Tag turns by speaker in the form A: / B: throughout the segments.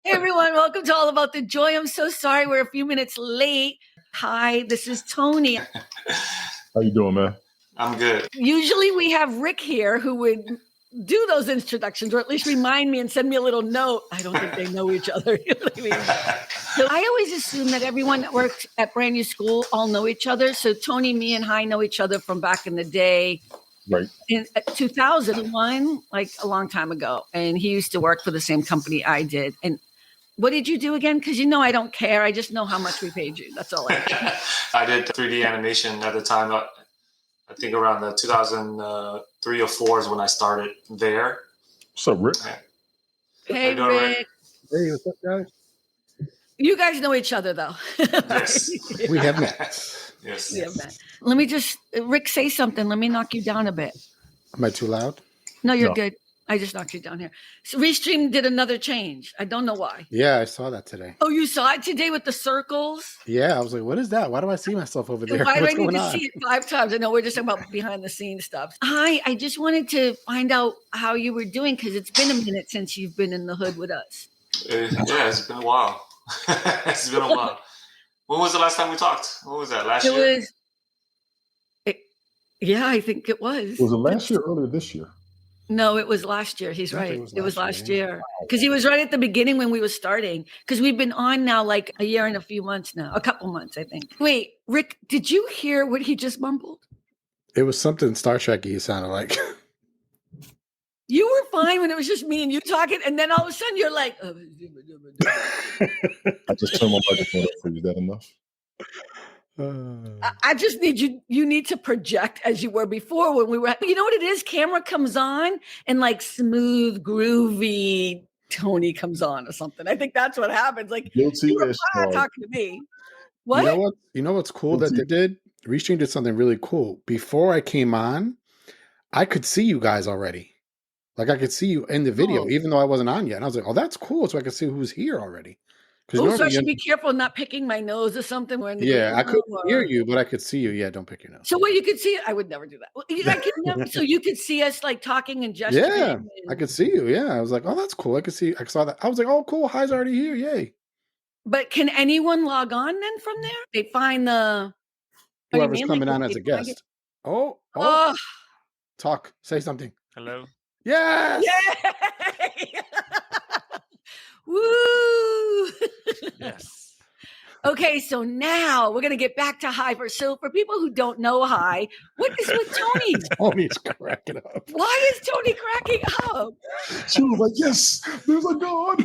A: Hey everyone, welcome to All About the Joy. I'm so sorry we're a few minutes late. Hi, this is Tony.
B: How you doing, man?
C: I'm good.
A: Usually we have Rick here who would do those introductions, or at least remind me and send me a little note. I don't think they know each other. You know what I mean? So I always assume that everyone that works at Brand New School all know each other. So Tony, me, and Hi know each other from back in the day.
B: Right.
A: In 2001, like a long time ago. And he used to work for the same company I did. And what did you do again? Because I don't care. I just know how much we paid you. That's all I care.
C: I did 3D animation at the time. I think around the 2003 or 4 is when I started there.
B: What's up, Rick?
A: Hey, Rick.
D: Hey, what's up, guys?
A: You guys know each other, though.
C: Yes.
D: We have met.
C: Yes.
A: We have met. Let me just, Rick, say something. Let me knock you down a bit.
D: Am I too loud?
A: No, you're
B: No.
A: good. I just knocked you down here. So Restream did another change. I don't know why.
D: Yeah, I saw that today.
A: Oh, you saw it today with the circles?
D: Yeah, I was like, what is that? Why do I see myself over there?
A: Why do I
D: What's
A: need
D: going
A: to
D: on?
A: see it 5 times? I know we're just talking about behind the scenes stuff. Hi, I just wanted to find out how you were doing because it's been a minute since you've been in the hood with us.
C: Yeah, it's been a while. It's been a while. When was the last time we talked? What was that? Last
A: It
C: year?
A: was, yeah, I think it was.
B: Was it last year or earlier this year?
A: No, it was last year. He's
D: I think
A: right.
D: it was last
A: last
D: year,
A: year. Because he was right at the beginning when we were starting. Because we've been on now like a year and a few months now. A couple months, I think. Wait, Rick, did you hear what he just mumbled?
D: It was something Star Trek-y, it sounded like.
A: You were fine when it was just me and you talking. And then all of a sudden you're like,
B: I just turned my microphone up for you. Is that enough?
A: I just need you need to project as you were before when we were, you know what it is? Camera comes on and like smooth, groovy Tony comes on or something. I think that's what happens. Like
B: Guilty
A: you were
B: as
A: talking
B: charged.
A: to me. What?
D: You know what's cool that they did? Restream did something really cool. Before I came on, I could see you guys already. Like I could see you in the video, even though I wasn't on yet. And I was like, oh, that's cool. So I could see who's here already.
A: Oh, so I should be careful not picking my nose or something.
D: Yeah, I couldn't hear you, but I could see you. Yeah, don't pick your nose.
A: So what you could see, I would never do that. So you could see us like talking and gesturing.
D: Yeah, I could see you. Yeah, I was like, oh, that's cool. I saw that. I was like, oh, cool. Hi's already here. Yay.
A: But can anyone log on then from there? They find the
D: whoever's coming on as a guest. Oh, talk. Say something.
C: Hello.
D: Yes.
A: Yay! Woo!
C: Yes.
A: Okay, so now we're gonna get back to Hi. So for people who don't know Hi, what is with Tony?
D: Tony's cracking up.
A: Why is Tony cracking up?
B: She was like, yes, there's a God.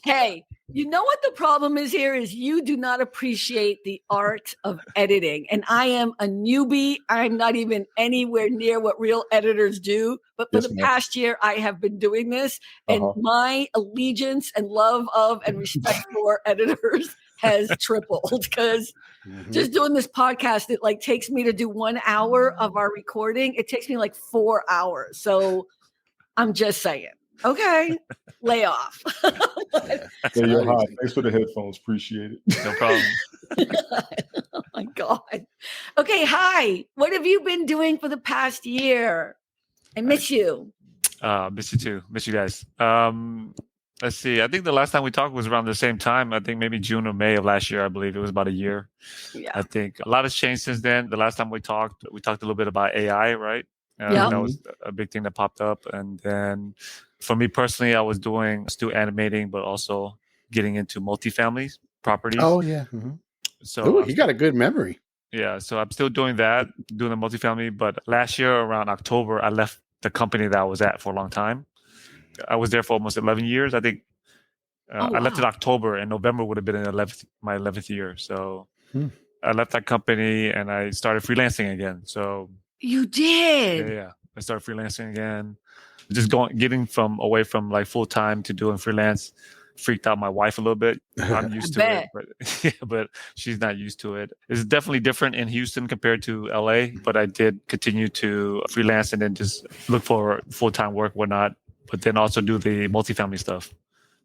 A: Hey, you know what the problem is here is you do not appreciate the art of editing. And I am a newbie. I'm not even anywhere near what real editors do. But for the past year, I have been doing this. And my allegiance and love of and respect for editors has tripled because just doing this podcast, it like takes me to do 1 hour of our recording. It takes me like 4 hours. So I'm just saying. Okay, lay off.
B: Hey, yo, Hi. Thanks for the headphones. Appreciate it.
C: No problem.
A: Oh my God. Okay, Hi. What have you been doing for the past year? I miss you.
E: Miss you too. Miss you guys. Let's see. I think the last time we talked was around the same time. I think maybe June or May of last year. I believe it was about a year.
A: Yeah.
E: I think a lot has changed since then. The last time we talked a little bit about AI, right?
A: Yeah.
E: That was a big thing that popped up. And then for me personally, I was still animating, but also getting into multifamily properties.
D: Oh, yeah. Mm-hmm.
E: So
D: you got a good memory.
E: Yeah. So I'm still doing that, doing the multifamily. But last year around October, I left the company that I was at for a long time. I was there for almost 11 years. I think I left in October, and November would have been my 11th year. So I left that company and I started freelancing again. So
A: you did?
E: Yeah. I started freelancing again. Just getting away from like full time to doing freelance freaked out my wife a little bit. I'm used to it, but she's not used to it. It's definitely different in Houston compared to LA, but I did continue to freelance and then just look for full-time work, whatnot, but then also do the multifamily stuff.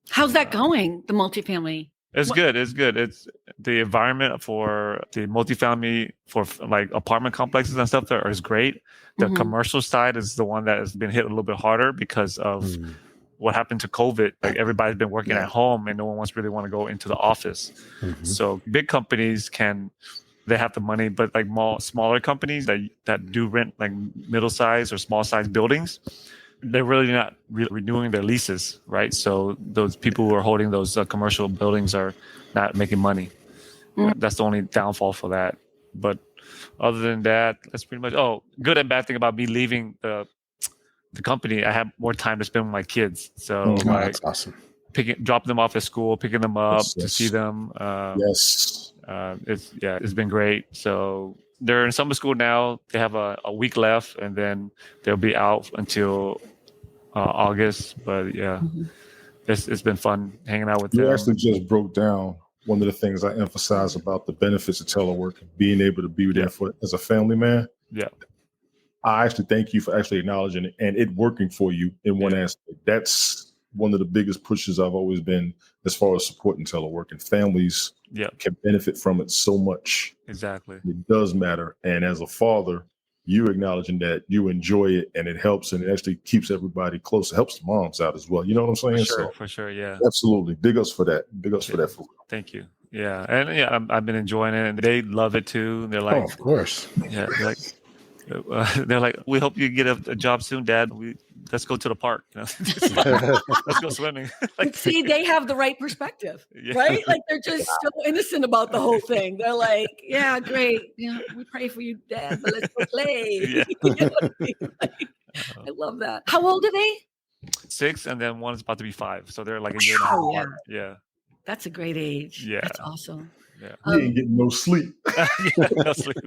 A: How's that going, the multifamily?
E: It's good. It's the environment for the multifamily for like apartment complexes and stuff there is great. The commercial side is the one that has been hit a little bit harder because of what happened to COVID. Like everybody's been working at home and no one really want to go into the office. So big companies they have the money, but like smaller companies that do rent like middle-sized or small-sized buildings, they're really not renewing their leases, right? So those people who are holding those commercial buildings are not making money. That's the only downfall for that. But other than that, that's pretty much. Oh, good and bad thing about me leaving the company, I have more time to spend with my kids. So
D: that's awesome.
E: Dropping them off at school, picking them up to see them. It's been great. So they're in summer school now. They have a week left, and then they'll be out until August. But it's been fun hanging out with them.
B: You actually just broke down one of the things I emphasize about the benefits of telework, being able to be there as a family man.
E: Yeah.
B: I actually thank you for actually acknowledging it and it working for you in one aspect. That's one of the biggest pushes I've always been as far as supporting telework, and families can benefit from it so much.
E: Exactly.
B: It does matter. And as a father, you acknowledging that you enjoy it and it helps and it actually keeps everybody close. It helps the moms out as well. You know what I'm saying?
E: For sure. Yeah.
B: Absolutely. Big ups for that. Big ups for that.
E: Thank you. Yeah. And I've been enjoying it and they love it too. They're like,
D: of course.
E: Yeah. They're like, we hope you get a job soon, Dad. Let's go to the park. Let's go swimming.
A: See, they have the right perspective, right? Like they're just so innocent about the whole thing. They're like, yeah, great. We pray for you, Dad, but let's go play. You know what I mean? I love that. How old are they?
E: 6, and then one is about to be 5. So they're like a year and a half apart. Yeah.
A: That's a great age.
E: Yeah.
A: That's awesome.
B: Yeah. You ain't getting no sleep.
E: No sleep.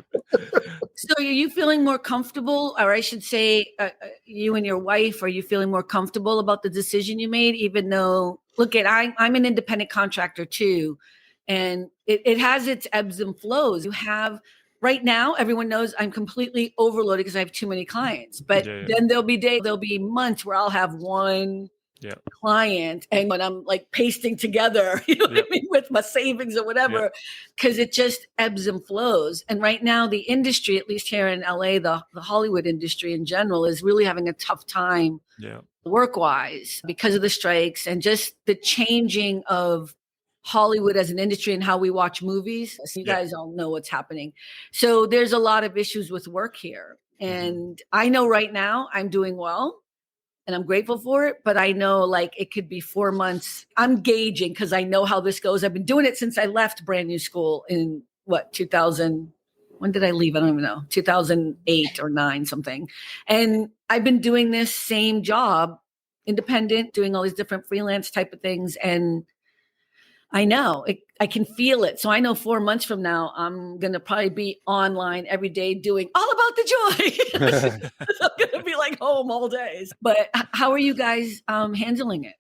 A: So are you feeling more comfortable, or I should say you and your wife, are you feeling more comfortable about the decision you made, even though, I'm an independent contractor too, and it has its ebbs and flows. You have, right now, everyone knows I'm completely overloaded because I have too many clients, but then there'll be months where I'll have one client, and when I'm like pasting together, you know what I mean, with my savings or whatever, because it just ebbs and flows. And right now, the industry, at least here in LA, the Hollywood industry in general, is really having a tough time work-wise because of the strikes and just the changing of Hollywood as an industry and how we watch movies. So you guys all know what's happening. So there's a lot of issues with work here. And I know right now I'm doing well. And I'm grateful for it, but I know like it could be 4 months. I'm gauging because I know how this goes. I've been doing it since I left brand new school in 2000. When did I leave? I don't even know. 2008 or 9 something. And I've been doing this same job, independent, doing all these different freelance type of things. And I know I can feel it. So I know 4 months from now, I'm going to probably be online every day doing all about the joy. I'm going to be like home all days. But how are you guys handling it?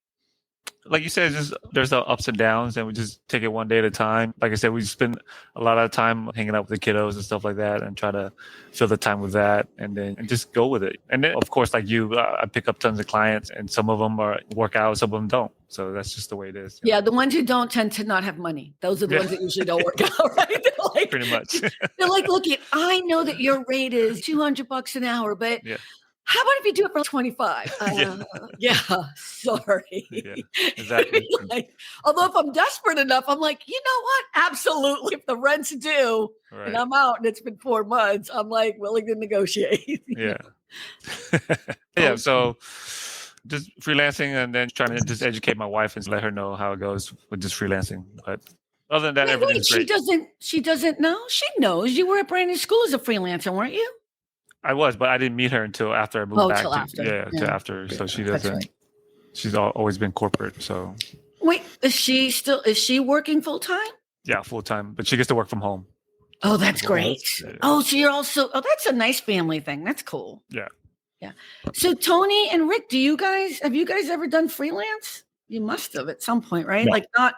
E: Like you said, there's the ups and downs, and we just take it one day at a time. Like I said, we spend a lot of time hanging out with the kiddos and stuff like that, and try to fill the time with that, and just go with it. And then, of course, like you, I pick up tons of clients, and some of them work out, some of them don't. So that's just the way it is.
A: Yeah, the ones who don't tend to not have money. Those are the ones that usually don't work out, right? They're like,
E: pretty much.
A: They're like, look, I know that your rate is $200 an hour, but how about if you do it for 25? Sorry.
E: Yeah, exactly.
A: Although if I'm desperate enough, I'm like, you know what? Absolutely. If the rent's due and I'm out and it's been 4 months, I'm like willing to negotiate.
E: Yeah. So just freelancing and then trying to just educate my wife and let her know how it goes with just freelancing. But other than that, everything's great.
A: She doesn't know? She knows. You were at brand new school as a freelancer, weren't you?
E: I was, but I didn't meet her until after I moved back.
A: Till
E: after. So she doesn't. She's always been corporate. So
A: wait, is she working full time?
E: Yeah, full time, but she gets to work from home.
A: Oh, that's great. Oh, so you're also. Oh, that's a nice family thing. That's cool.
E: Yeah.
A: So Tony and Rick, have you guys ever done freelance? You must have at some point, right?
B: No.
A: Like not.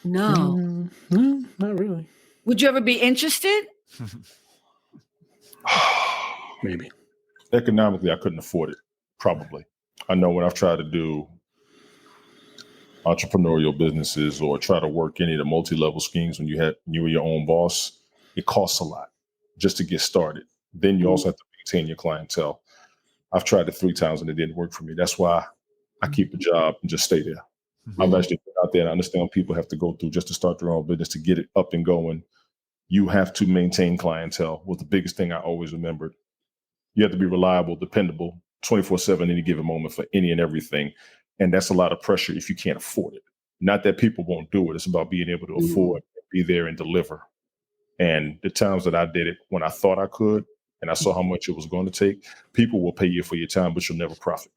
A: No.
D: No, not really.
A: Would you ever be interested?
D: Maybe.
B: Economically, I couldn't afford it. Probably. I know when I've tried to do entrepreneurial businesses or try to work any of the multi-level schemes when you were your own boss, it costs a lot just to get started. Then you also have to maintain your clientele. I've tried it 3 times and it didn't work for me. That's why I keep a job and just stay there. I've actually been out there, and I understand what people have to go through just to start their own business, to get it up and going. You have to maintain clientele. Was the biggest thing I always remembered. You have to be reliable, dependable, 24/7, any given moment for any and everything. And that's a lot of pressure if you can't afford it. Not that people won't do it. It's about being able to afford, be there and deliver. And the times that I did it when I thought I could, and I saw how much it was going to take, people will pay you for your time, but you'll never profit.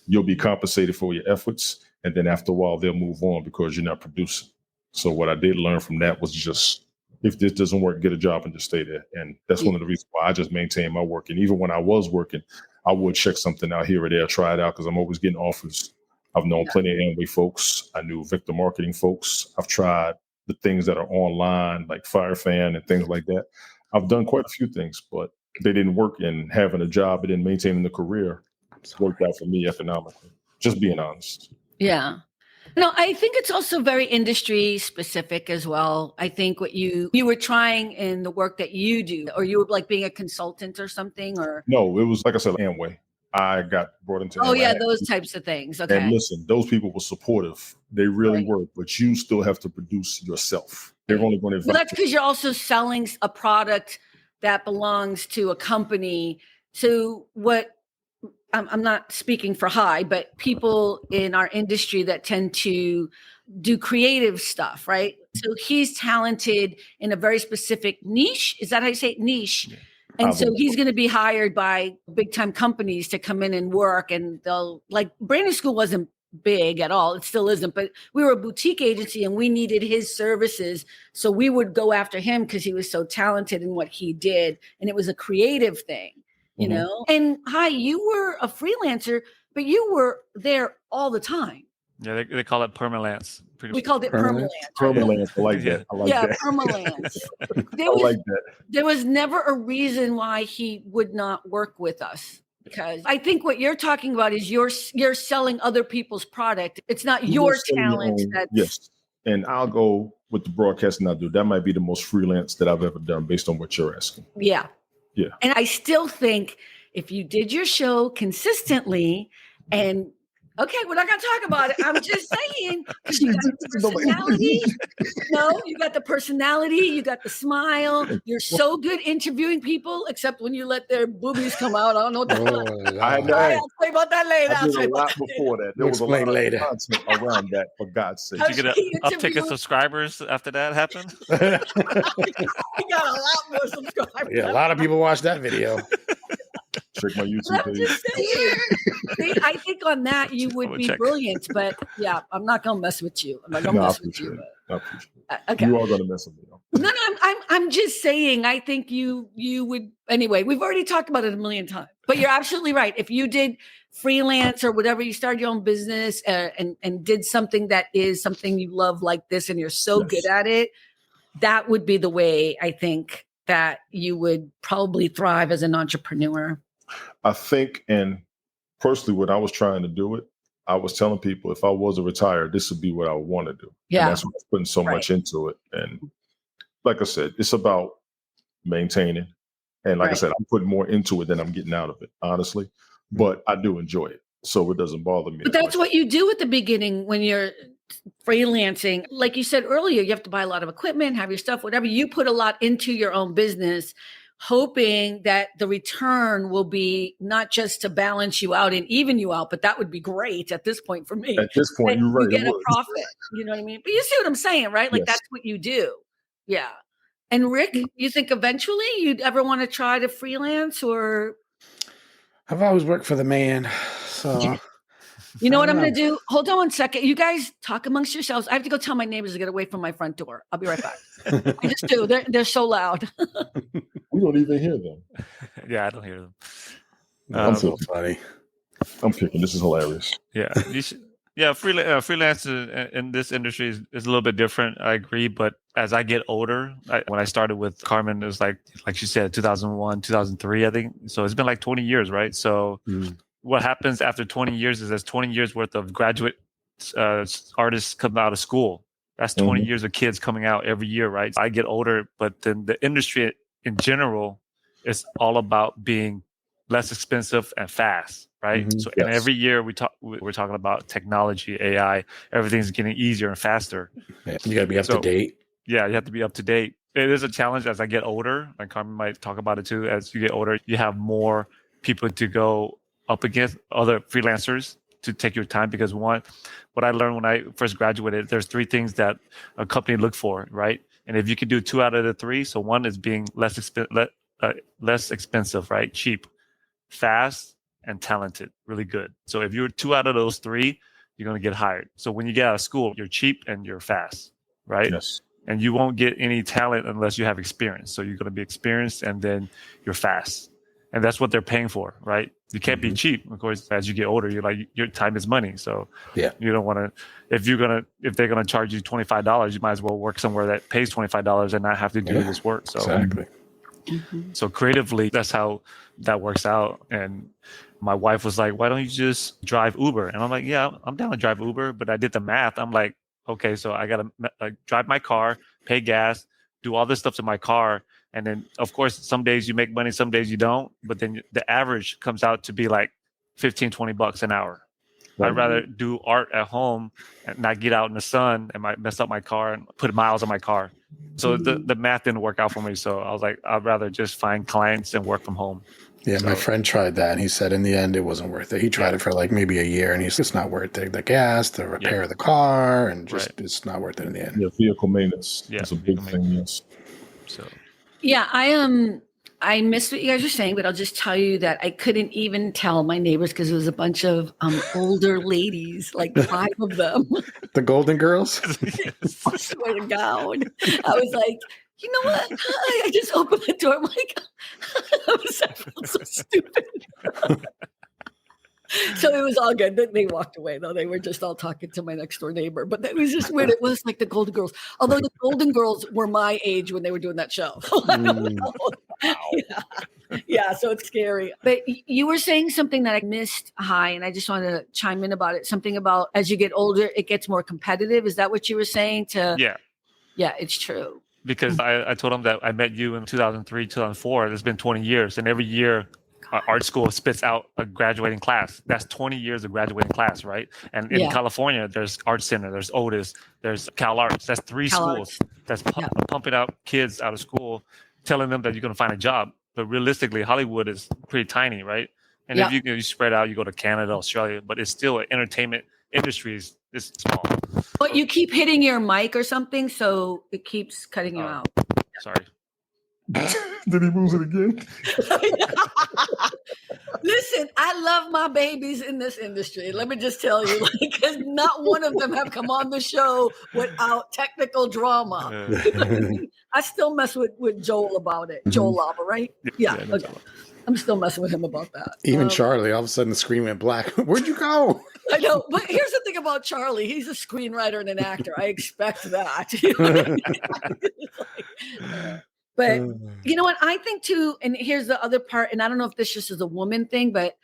B: You'll be compensated for your efforts. And then after a while, they'll move on because you're not producing. So what I did learn from that was just, if this doesn't work, get a job and just stay there. And that's one of the reasons why I just maintain my work. And even when I was working, I would check something out here or there, try it out, because I'm always getting offers. I've known plenty of Amway folks. I knew Victor marketing folks. I've tried the things that are online, like FireFan and things like that. I've done quite a few things, but they didn't work. And having a job and then maintaining the career worked out for me economically. Just being honest.
A: Yeah. No, I think it's also very industry specific as well. I think what you were trying in the work that you do, or you were like being a consultant or something, or
B: no, it was like I said, Amway. I got brought into
A: Amway.
B: Yeah,
A: those types of things. Okay.
B: And listen, those people were supportive. They really were, but you still have to produce yourself. They're only going to.
A: Well, that's because you're also selling a product that belongs to a company. So what? I'm not speaking for High, but people in our industry that tend to do creative stuff, right? So he's talented in a very specific niche. Is that how you say it? Niche. Yeah. And so he's going to be hired by big time companies to come in and work. And they'll, like, Branding School wasn't big at all. It still isn't, but we were a boutique agency and we needed his services. So we would go after him because he was so talented in what he did. And it was a creative thing. You know, and Hi, you were a freelancer, but you were there all the time.
E: Yeah, they call it perma-lance.
A: We called it perma-lance.
B: Perma-lance. I like that. I like that.
A: Perma-lance.
B: I like that.
A: There was never a reason why he would not work with us, because I think what you're talking about is you're selling other people's product. It's not your talent.
B: Yes. And I'll go with the broadcasting I do. That might be the most freelance that I've ever done based on what you're asking.
A: Yeah.
B: Yeah.
A: And I still think if you did your show consistently and okay, we're not going to talk about it. I'm just saying, because you got the personality. No, you got the personality. You got the smile. You're so good interviewing people, except when you let their boobies come out. I don't know what that's like. I'll say about that later.
B: I did a lot before that. There was a lot of content around that, for God's sake.
E: Did you get an uptick of subscribers after that happened?
A: We got a lot more subscribers.
D: Yeah, a lot of people watched that video.
B: Check my YouTube page.
A: I think on that you would be brilliant, but yeah, I'm not gonna mess with you. I'm not gonna mess with you.
B: Okay. You are gonna mess with me.
A: No, I'm just saying. I think you would anyway. We've already talked about it a million times, but you're absolutely right. If you did freelance or whatever, you started your own business and did something that is something you love like this, and you're so good at it, that would be the way I think that you would probably thrive as an entrepreneur.
B: I think, and personally, when I was trying to do it, I was telling people if I wasn't retired, this would be what I would want to do.
A: Yeah.
B: And that's why I was putting so much into it. And like I said, it's about maintaining. And like I said, I'm putting more into it than I'm getting out of it, honestly. But I do enjoy it. So it doesn't bother me.
A: But that's what you do at the beginning when you're freelancing. Like you said earlier, you have to buy a lot of equipment, have your stuff, whatever. You put a lot into your own business, hoping that the return will be not just to balance you out and even you out, but that would be great at this point for me.
B: At this point, you're right.
A: You get a profit. You know what I mean? But you see what I'm saying, right? Like that's what you do. Yeah. And Rick, you think eventually you'd ever want to try to freelance, or?
D: I've always worked for the man. So
A: you know what I'm going to do? Hold on 1 second. You guys talk amongst yourselves. I have to go tell my neighbors to get away from my front door. I'll be right back. I just do. They're so loud.
B: We don't even hear them.
E: Yeah, I don't hear them.
B: I'm so funny. I'm picking. This is hilarious.
E: Yeah. Freelance in this industry is a little bit different. I agree. But as I get older, when I started with Carmen, it was like she said, 2001, 2003, I think. So it's been like 20 years, right? So what happens after 20 years is there's 20 years worth of graduate artists come out of school. That's 20 years of kids coming out every year, right? I get older, but then the industry in general is all about being less expensive and fast, right?
D: Mhm.
E: So, and every year we're talking about technology, AI, everything's getting easier and faster.
D: Yeah, you got to be up to date.
E: Yeah, you have to be up to date. It is a challenge as I get older, and Carmen might talk about it too. As you get older, you have more people to go up against, other freelancers to take your time, because what I learned when I first graduated, there's 3 things that a company look for, right? And if you can do 2 out of the 3, so one is being less expensive, right? Cheap, fast, and talented, really good. So if you're 2 out of those 3, you're going to get hired. So when you get out of school, you're cheap and you're fast, right?
B: Yes.
E: And you won't get any talent unless you have experience. So you're going to be experienced and then you're fast. And that's what they're paying for, right? You can't be cheap. Of course, as you get older, you're like, your time is money. So you don't want to, if they're going to charge you $25, you might as well work somewhere that pays $25 and not have to do this work. So
D: exactly.
E: So creatively, that's how that works out. And my wife was like, why don't you just drive Uber? And I'm like, yeah, I'm down to drive Uber. But I did the math. I'm like, okay, so I got to drive my car, pay gas, do all this stuff to my car. And then, of course, some days you make money, some days you don't. But then the average comes out to be like $15-$20 an hour. Right. I'd rather do art at home and not get out in the sun and might mess up my car and put miles on my car. So the math didn't work out for me. So I was like, I'd rather just find clients and work from home.
D: Yeah, my friend tried that, and he said in the end it wasn't worth it. He tried it for like maybe a year, and he's just not worth it. The gas, the repair of the car, and just it's not worth it in the end.
B: Yeah, vehicle maintenance. Yeah, that's a big thing. Yes.
E: So.
A: Yeah, I missed what you guys were saying, but I'll just tell you that I couldn't even tell my neighbors because it was a bunch of older ladies, like 5 of them.
D: The Golden Girls?
A: I swear to God. I was like, you know what? Hi. I just opened the door. I'm like, I felt so stupid. So it was all good. They walked away, though. They were just all talking to my next door neighbor. But that was just weird. It was like the Golden Girls. Although the Golden Girls were my age when they were doing that show. Yeah, so it's scary. But you were saying something that I missed, Hi, and I just want to chime in about it. Something about as you get older, it gets more competitive. Is that what you were saying? Yeah, it's true.
E: Because I told him that I met you in 2003, 2004. It's been 20 years. And every year, art school spits out a graduating class. That's 20 years of graduating class, right? And in California, there's Art Center, there's Otis, there's Cal Arts. That's 3 schools that's pumping out kids out of school, telling them that you're going to find a job. But realistically, Hollywood is pretty tiny, right? And if you spread out, you go to Canada, Australia, but it's still an entertainment industry is small.
A: But you keep hitting your mic or something, so it keeps cutting you out.
E: Sorry.
B: Did he lose it again?
A: Listen, I love my babies in this industry. Let me just tell you, because not one of them have come on the show without technical drama. I still mess with Joel about it. Joel Lava, right? Yeah. Okay. I'm still messing with him about that.
D: Even Charlie, all of a sudden the screen went black. Where'd you go?
A: I know, but here's the thing about Charlie. He's a screenwriter and an actor. I expect that. But you know what? I think too, and here's the other part, and I don't know if this just is a woman thing, but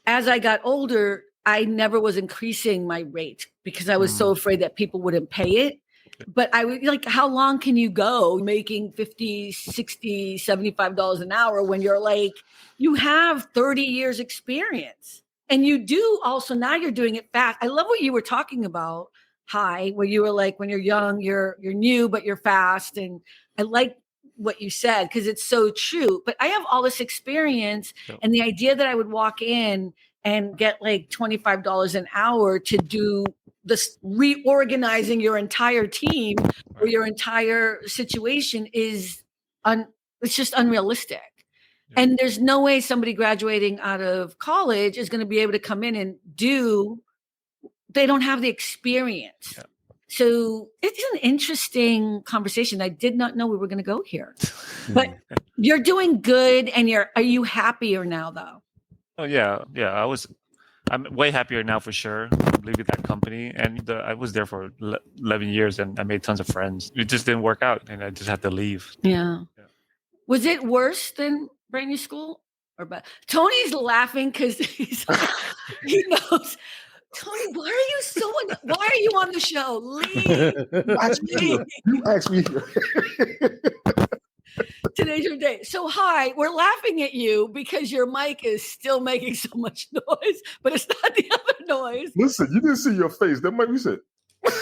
A: as I got older, I never was increasing my rate because I was so afraid that people wouldn't pay it. But I would like, how long can you go making $50, $60, $75 an hour when you're like, you have 30 years experience and you do also, now you're doing it fast. I love what you were talking about, Hi, where you were like, when you're young, you're new, but you're fast. And I like what you said, because it's so true. But I have all this experience and the idea that I would walk in and get like $25 an hour to do this reorganizing your entire team or your entire situation is it's just unrealistic. Yeah. And there's no way somebody graduating out of college is going to be able to come in and they don't have the experience. Yeah. So it's an interesting conversation. I did not know we were going to go here, but you're doing good. And are you happier now though?
E: Oh yeah. Yeah. I'm way happier now for sure. Leaving that company, and I was there for 11 years and I made tons of friends. It just didn't work out and I just had to leave.
A: Yeah. Was it worse than brand new school or bad? Tony's laughing because he knows. Tony, why are you on the show? Leave.
B: You asked me.
A: Today's your day. So, hi, we're laughing at you because your mic is still making so much noise, but it's not the other noise.
B: Listen, you didn't see your face. That might be said.
A: Okay,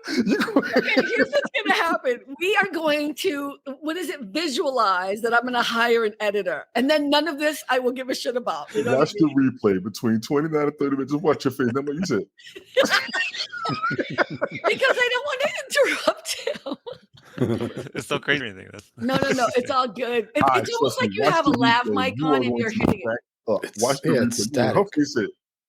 A: here's what's going to happen. We are going to, visualize that I'm going to hire an editor. And then none of this I will give a shit about. You know
B: watch the replay between 29 and 30 minutes. Just watch your face. That's what you said.
A: Because I don't want to interrupt him.
E: It's so crazy.
A: No. It's all good. It's almost like you have a lav mic on and you're hitting it.
B: Watch the replay.
D: Static.
B: Hopefully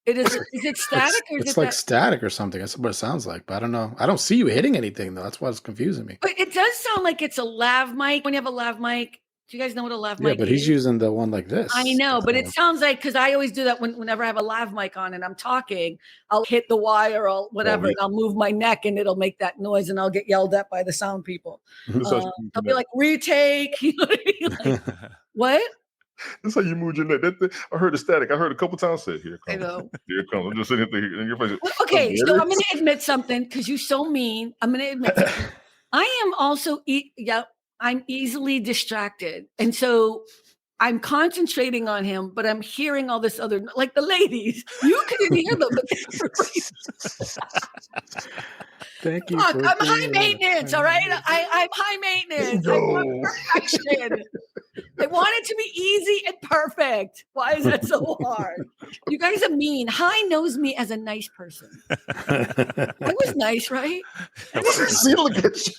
B: it.
A: Is it static or
D: it's like static or something? That's what it sounds like, but I don't know. I don't see you hitting anything though. That's why it's confusing me.
A: But it does sound like it's a lav mic. When you have a lav mic, do you guys know what a lav mic is?
D: Yeah, but he's using the one like this.
A: I know, but it sounds like, because I always do that whenever I have a lav mic on and I'm talking, I'll hit the wire or whatever, and I'll move my neck and it'll make that noise and I'll get yelled at by the sound people. I'll be like, retake. You know what I mean? Like, what?
B: That's how you move your neck. I heard the static. I heard a couple times say, here it comes.
A: I know.
B: Here it comes. I'm just sitting here in your face.
A: Okay, so I'm going to admit something because you're so mean. I'm going to admit something. I am also, I'm easily distracted. And so I'm concentrating on him, but I'm hearing all this other, like the ladies. You couldn't hear them, but they were
D: Thank you.
A: Look, I'm high maintenance, all right? I'm high maintenance. I want perfection. I want it to be easy and perfect. Why is that so hard? You guys are mean. High knows me as a nice person. I was nice, right?
B: See, look at you.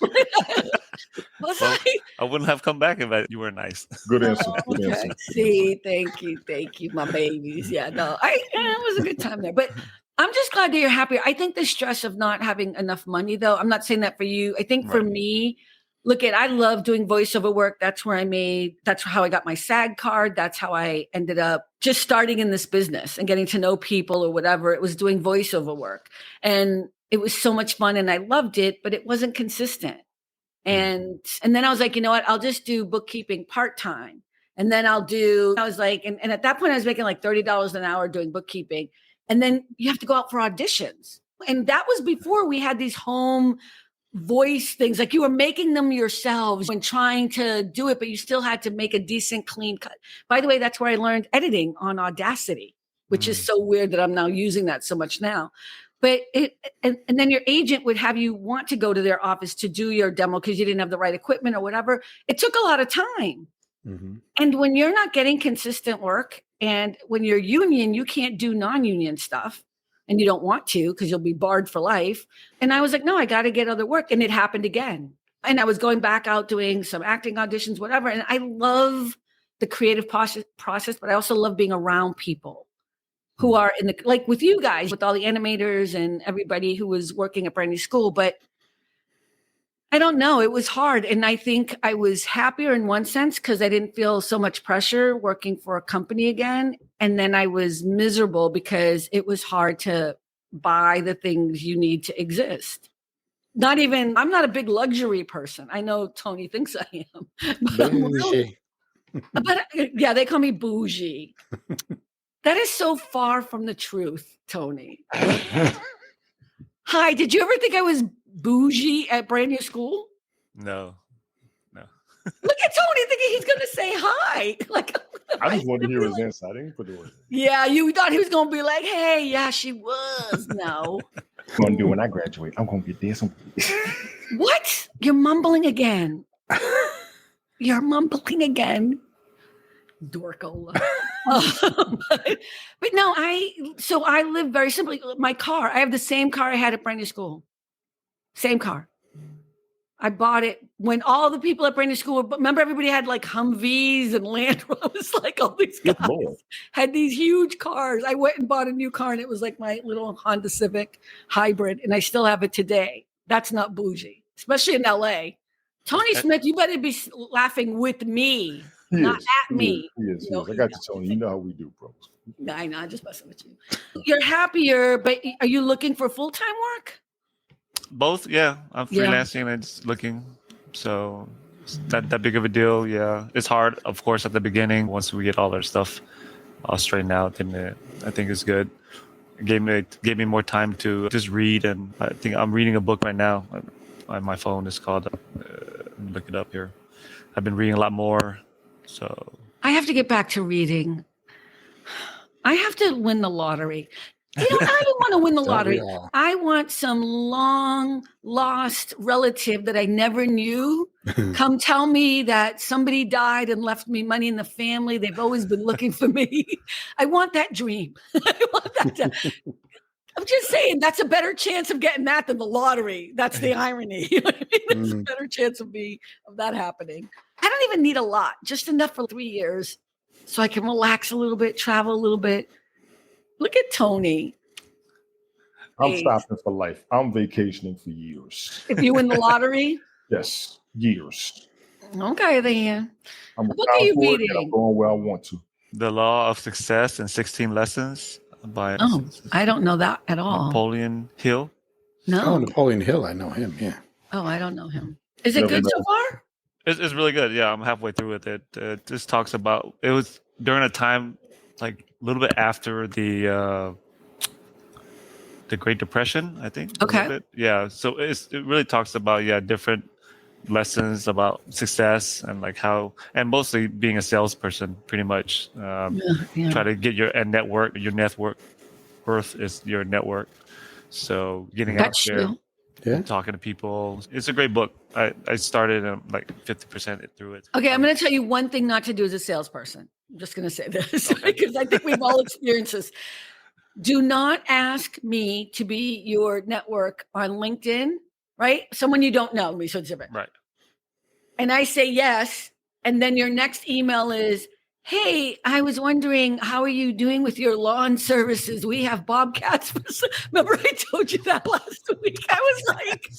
E: I wouldn't have come back if you were nice.
B: Good answer. Good answer.
A: See, thank you, my babies. Yeah, no, it was a good time there, but I'm just glad that you're happy. I think the stress of not having enough money, though, I'm not saying that for you. I think for me, I love doing voiceover work. That's how I got my SAG card. That's how I ended up just starting in this business and getting to know people or whatever. It was doing voiceover work. And it was so much fun and I loved it, but it wasn't consistent. And then I was like, you know what? I'll just do bookkeeping part-time. And then I was like, and at that point I was making like $30 an hour doing bookkeeping. And then you have to go out for auditions. And that was before we had these home voice things. Like you were making them yourselves when trying to do it, but you still had to make a decent, clean cut. By the way, that's where I learned editing on Audacity, which is so weird that I'm now using that so much now. But and then your agent would have you want to go to their office to do your demo because you didn't have the right equipment or whatever. It took a lot of time. Mm-hmm. And when you're not getting consistent work and when you're union, you can't do non-union stuff and you don't want to because you'll be barred for life. And I was like, no, I got to get other work. And it happened again. And I was going back out doing some acting auditions, whatever. And I love the creative process, but I also love being around people who are like with you guys, with all the animators and everybody who was working at Brand New School. But I don't know. It was hard. And I think I was happier in one sense because I didn't feel so much pressure working for a company again. And then I was miserable because it was hard to buy the things you need to exist. I'm not a big luxury person. I know Tony thinks I am. But yeah, they call me bougie. That is so far from the truth, Tony. Hi, did you ever think I was bougie at Brand New School?
E: No.
A: Look at Tony thinking he's going to say hi. Like
B: I just wanted to hear his answer. I didn't put the word.
A: Yeah, you thought he was going to be like, hey, yeah, she was. No.
B: I'm going to do when I graduate. I'm going to get this.
A: What? You're mumbling again. You're mumbling again. Dorkola. But no, I live very simply. My car, I have the same car I had at Brand New School. Same car. I bought it when all the people at Brand New School, remember everybody had like Humvees and Land Rovers, like all these guys had these huge cars. I went and bought a new car and it was like my little Honda Civic hybrid and I still have it today. That's not bougie, especially in LA. Tony Smith, you better be laughing with me. Not at me.
B: Yes. I got you, Tony. You know how we do, bro.
A: I know. I'm just messing with you. You're happier, but are you looking for full-time work?
E: Both, yeah. I'm freelancing and just looking. So it's not that big of a deal. Yeah. It's hard, of course, at the beginning. Once we get all our stuff all straightened out, then I think it's good. It gave me more time to just read. And I think I'm reading a book right now. on my phone. It's called, look it up here. I've been reading a lot more. So
A: I have to get back to reading. I have to win the lottery. You know, I don't want to win the lottery. I want some long lost relative that I never knew come tell me that somebody died and left me money in the family. They've always been looking for me. I want that dream. I want that. I'm just saying that's a better chance of getting that than the lottery. That's the irony. You know what I mean? There's a better chance of that happening. I don't even need a lot, just enough for 3 years so I can relax a little bit, travel a little bit. Look at Tony.
B: I'm stopping for life. I'm vacationing for years.
A: If you win the lottery?
B: Yes, years.
A: Okay, then.
B: I'm
A: what are you reading?
B: I'm going where I want to.
E: The Law of Success in 16 Lessons by
A: I don't know that at all.
E: Napoleon Hill.
A: No.
D: Oh, Napoleon Hill. I know him. Yeah.
A: Oh, I don't know him. Is it good so far?
E: It's really good. Yeah, I'm halfway through with it. It just talks about, it was during a time like a little bit after the Great Depression, I think.
A: Okay.
E: Yeah. So it really talks about different lessons about success and like how, and mostly being a salesperson, pretty much. Try to get your network. Your network worth is your network. So getting out there, talking to people. It's a great book. I started like 50% through it.
A: Okay, I'm going to tell you one thing not to do as a salesperson. I'm just going to say this because I think we've all experienced this. Do not ask me to be your network on LinkedIn, right? Someone you don't know.
E: Right.
A: And I say yes. And then your next email is, hey, I was wondering, how are you doing with your lawn services? We have bobcats. Remember I told you that last week? I was like,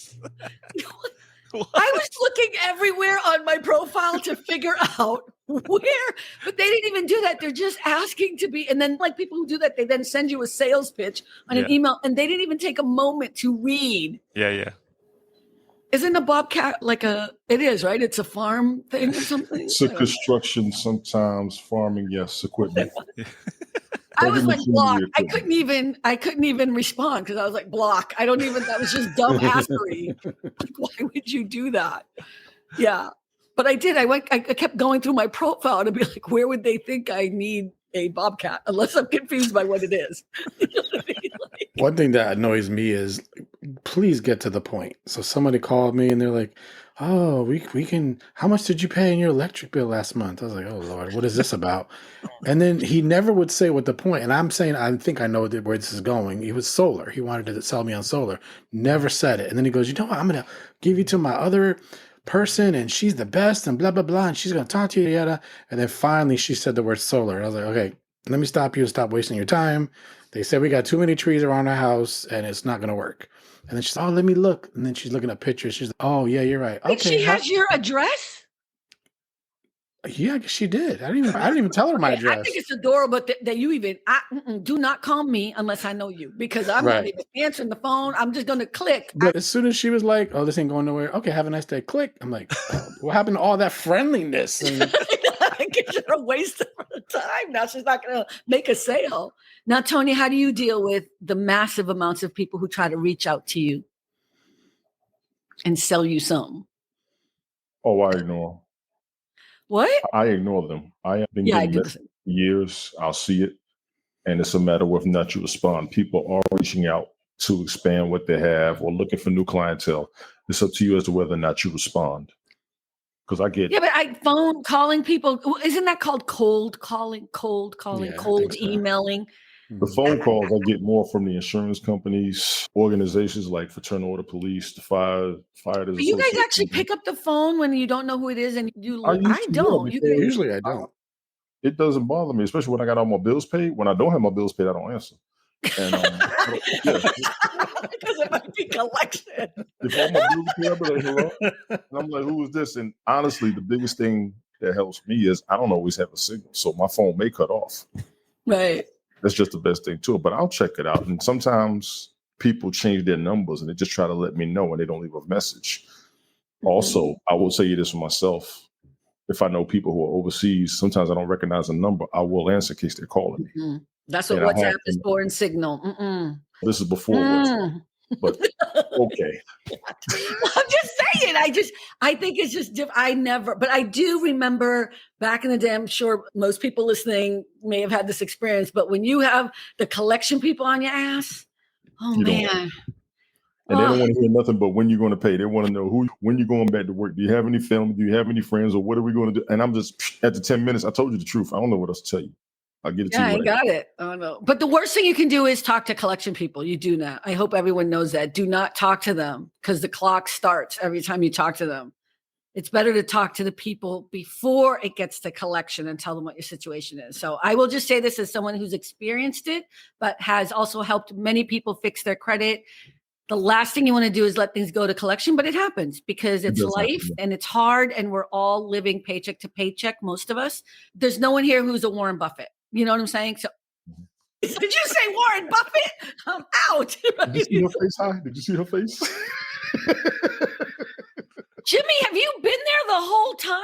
A: I was looking everywhere on my profile to figure out where, but they didn't even do that. They're just asking to be. And then like people who do that, they then send you a sales pitch on an email and they didn't even take a moment to read.
E: Yeah.
A: Isn't a bobcat it is, right? It's a farm thing or something?
B: It's a construction, sometimes farming, yes, equipment.
A: I was like, block. I couldn't even respond because I was like, block. That was just dumb assery. Like, why would you do that? Yeah. But I did. I kept going through my profile to be like, where would they think I need a bobcat? Unless I'm confused by what it is. You know what I mean?
D: One thing that annoys me is, please get to the point. So somebody called me and they're like, oh, we can, how much did you pay in your electric bill last month? I was like, oh Lord, what is this about? And then he never would say what the point. And I'm saying, I think I know where this is going. He was solar. He wanted to sell me on solar. Never said it. And then he goes, you know what? I'm going to give you to my other person and she's the best and blah, blah, blah. And she's going to talk to you, yada. And then finally she said the word solar. I was like, okay, let me stop you and stop wasting your time. They said we got too many trees around our house and it's not going to work. And then she's, oh, let me look. And then she's looking at pictures. She's like, oh, yeah, you're right.
A: Okay. She has your address?
D: Yeah, I guess she did. I didn't even tell her my address.
A: I think it's adorable that you even, do not call me unless I know you because I'm not even answering the phone. I'm just going to click.
D: But as soon as she was like, oh, this ain't going nowhere. Okay, have a nice day. Click. I'm like, what happened to all that friendliness? And
A: I guess you're a waste of time. Now she's not going to make a sale. Now, Tony, how do you deal with the massive amounts of people who try to reach out to you and sell you some?
B: Oh, I ignore.
A: What?
B: I ignore them. I have been getting it for years. I'll see it. And it's a matter of whether or not you respond. People are reaching out to expand what they have or looking for new clientele. It's up to you as to whether or not you respond. Because I get...
A: Yeah, but phone calling people, isn't that called cold calling, cold emailing?
B: The phone calls I get more from the insurance companies, organizations like Fraternal Order Police, the fire.
A: But you guys actually pick up the phone when you don't know who it is, and you. I don't.
D: Usually, I don't.
B: It doesn't bother me, especially when I got all my bills paid. When I don't have my bills paid, I don't answer. And,
A: because it might be collection.
B: If all my bills paid, I'll be like, hello. And I'm like, who is this? And honestly, the biggest thing that helps me is I don't always have a signal, so my phone may cut off.
A: Right.
B: That's just the best thing too. But I'll check it out. And sometimes people change their numbers and they just try to let me know and they don't leave a message. Mm-hmm. Also, I will tell you this for myself. If I know people who are overseas, sometimes I don't recognize a number. I will answer in case they're calling me.
A: Mm-hmm. That's what WhatsApp is for and Signal. Mm-mm.
B: This is before WhatsApp. But Okay.
A: I'm just saying. I think it's just different. But I do remember back in the day, I'm sure most people listening may have had this experience, but when you have the collection people on your ass, man.
B: And they don't want to hear nothing but when you're going to pay. They want to know when you're going back to work. Do you have any family? Do you have any friends? Or what are we going to do? And I'm just, after 10 minutes, I told you the truth. I don't know what else to tell you. I'll get it to you.
A: I got it. Oh, no. But the worst thing you can do is talk to collection people. You do not. I hope everyone knows that. Do not talk to them because the clock starts every time you talk to them. It's better to talk to the people before it gets to collection and tell them what your situation is. So I will just say this as someone who's experienced it, but has also helped many people fix their credit. The last thing you want to do is let things go to collection, but it happens because it's life and it's hard and we're all living paycheck to paycheck, most of us. There's no one here who's a Warren Buffett. You know what I'm saying? So did you say Warren Buffett? I'm out.
B: Did you see her face, Hi? Did you see her face?
A: Jimmy, have you been there the whole time?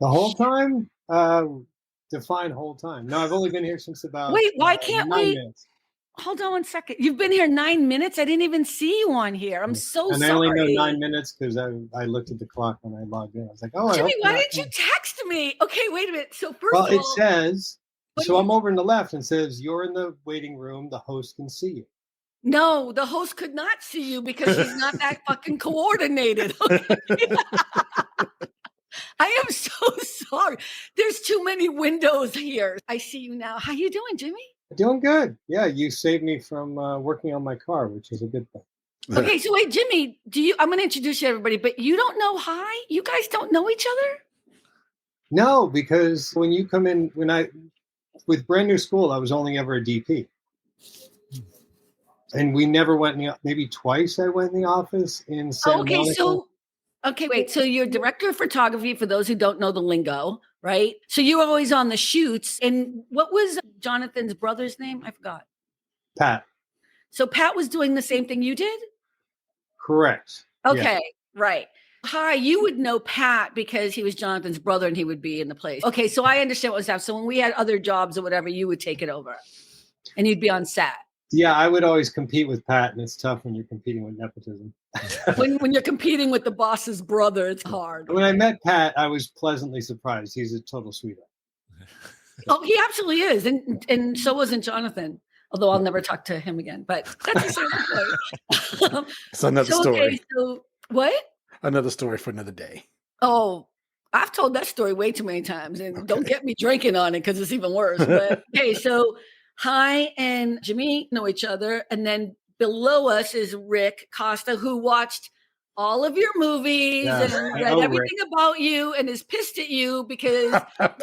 F: The whole time? Define whole time. No, I've only been here since about
A: Wait, why can't
F: 9
A: we?
F: minutes.
A: Hold on one second. You've been here 9 minutes? I didn't even see you on here. I'm so
F: sorry.
A: And I
F: only know 9 minutes because I looked at the clock when I logged in. I was like, oh,
A: Jimmy, why didn't you text me? Okay, wait a minute. So first
F: of all,
A: it
F: says, so I'm over in the left and says, you're in the waiting room. The host can see you.
A: No, the host could not see you because she's not that fucking coordinated. Okay? I am so sorry. There's too many windows here. I see you now. How you doing, Jimmy?
F: Doing good. Yeah, you saved me from working on my car, which is a good thing.
A: Okay, so wait, Jimmy, I'm going to introduce you to everybody, but you don't know Hi? You guys don't know each other?
F: No, because when you come in, with brand new school, I was only ever a DP. And we never went maybe twice I went in the office in Santa Monica.
A: So you're director of photography for those who don't know the lingo, right? So you were always on the shoots. And what was Jonathan's brother's name? I forgot.
F: Pat.
A: So Pat was doing the same thing you did?
F: Correct.
A: Okay,
F: yeah.
A: Right. Hi, you would know Pat because he was Jonathan's brother and he would be in the place. Okay, so I understand what was happening. So when we had other jobs or whatever, you would take it over and you'd be on set.
F: Yeah, I would always compete with Pat, and it's tough when you're competing with nepotism.
A: when you're competing with the boss's brother, it's hard.
F: When I met Pat, I was pleasantly surprised. He's a total sweetheart.
A: Oh, he absolutely is. And so wasn't Jonathan, although I'll never talk to him again. But that's a story.
D: It's another story. Okay,
A: so what?
D: Another story for another day.
A: Oh, I've told that story way too many times. And don't get me drinking on it because it's even worse. But okay, so Hi and Jimmy know each other. And then below us is Rick Costa, who watched all of your movies and read everything about you and is pissed at you because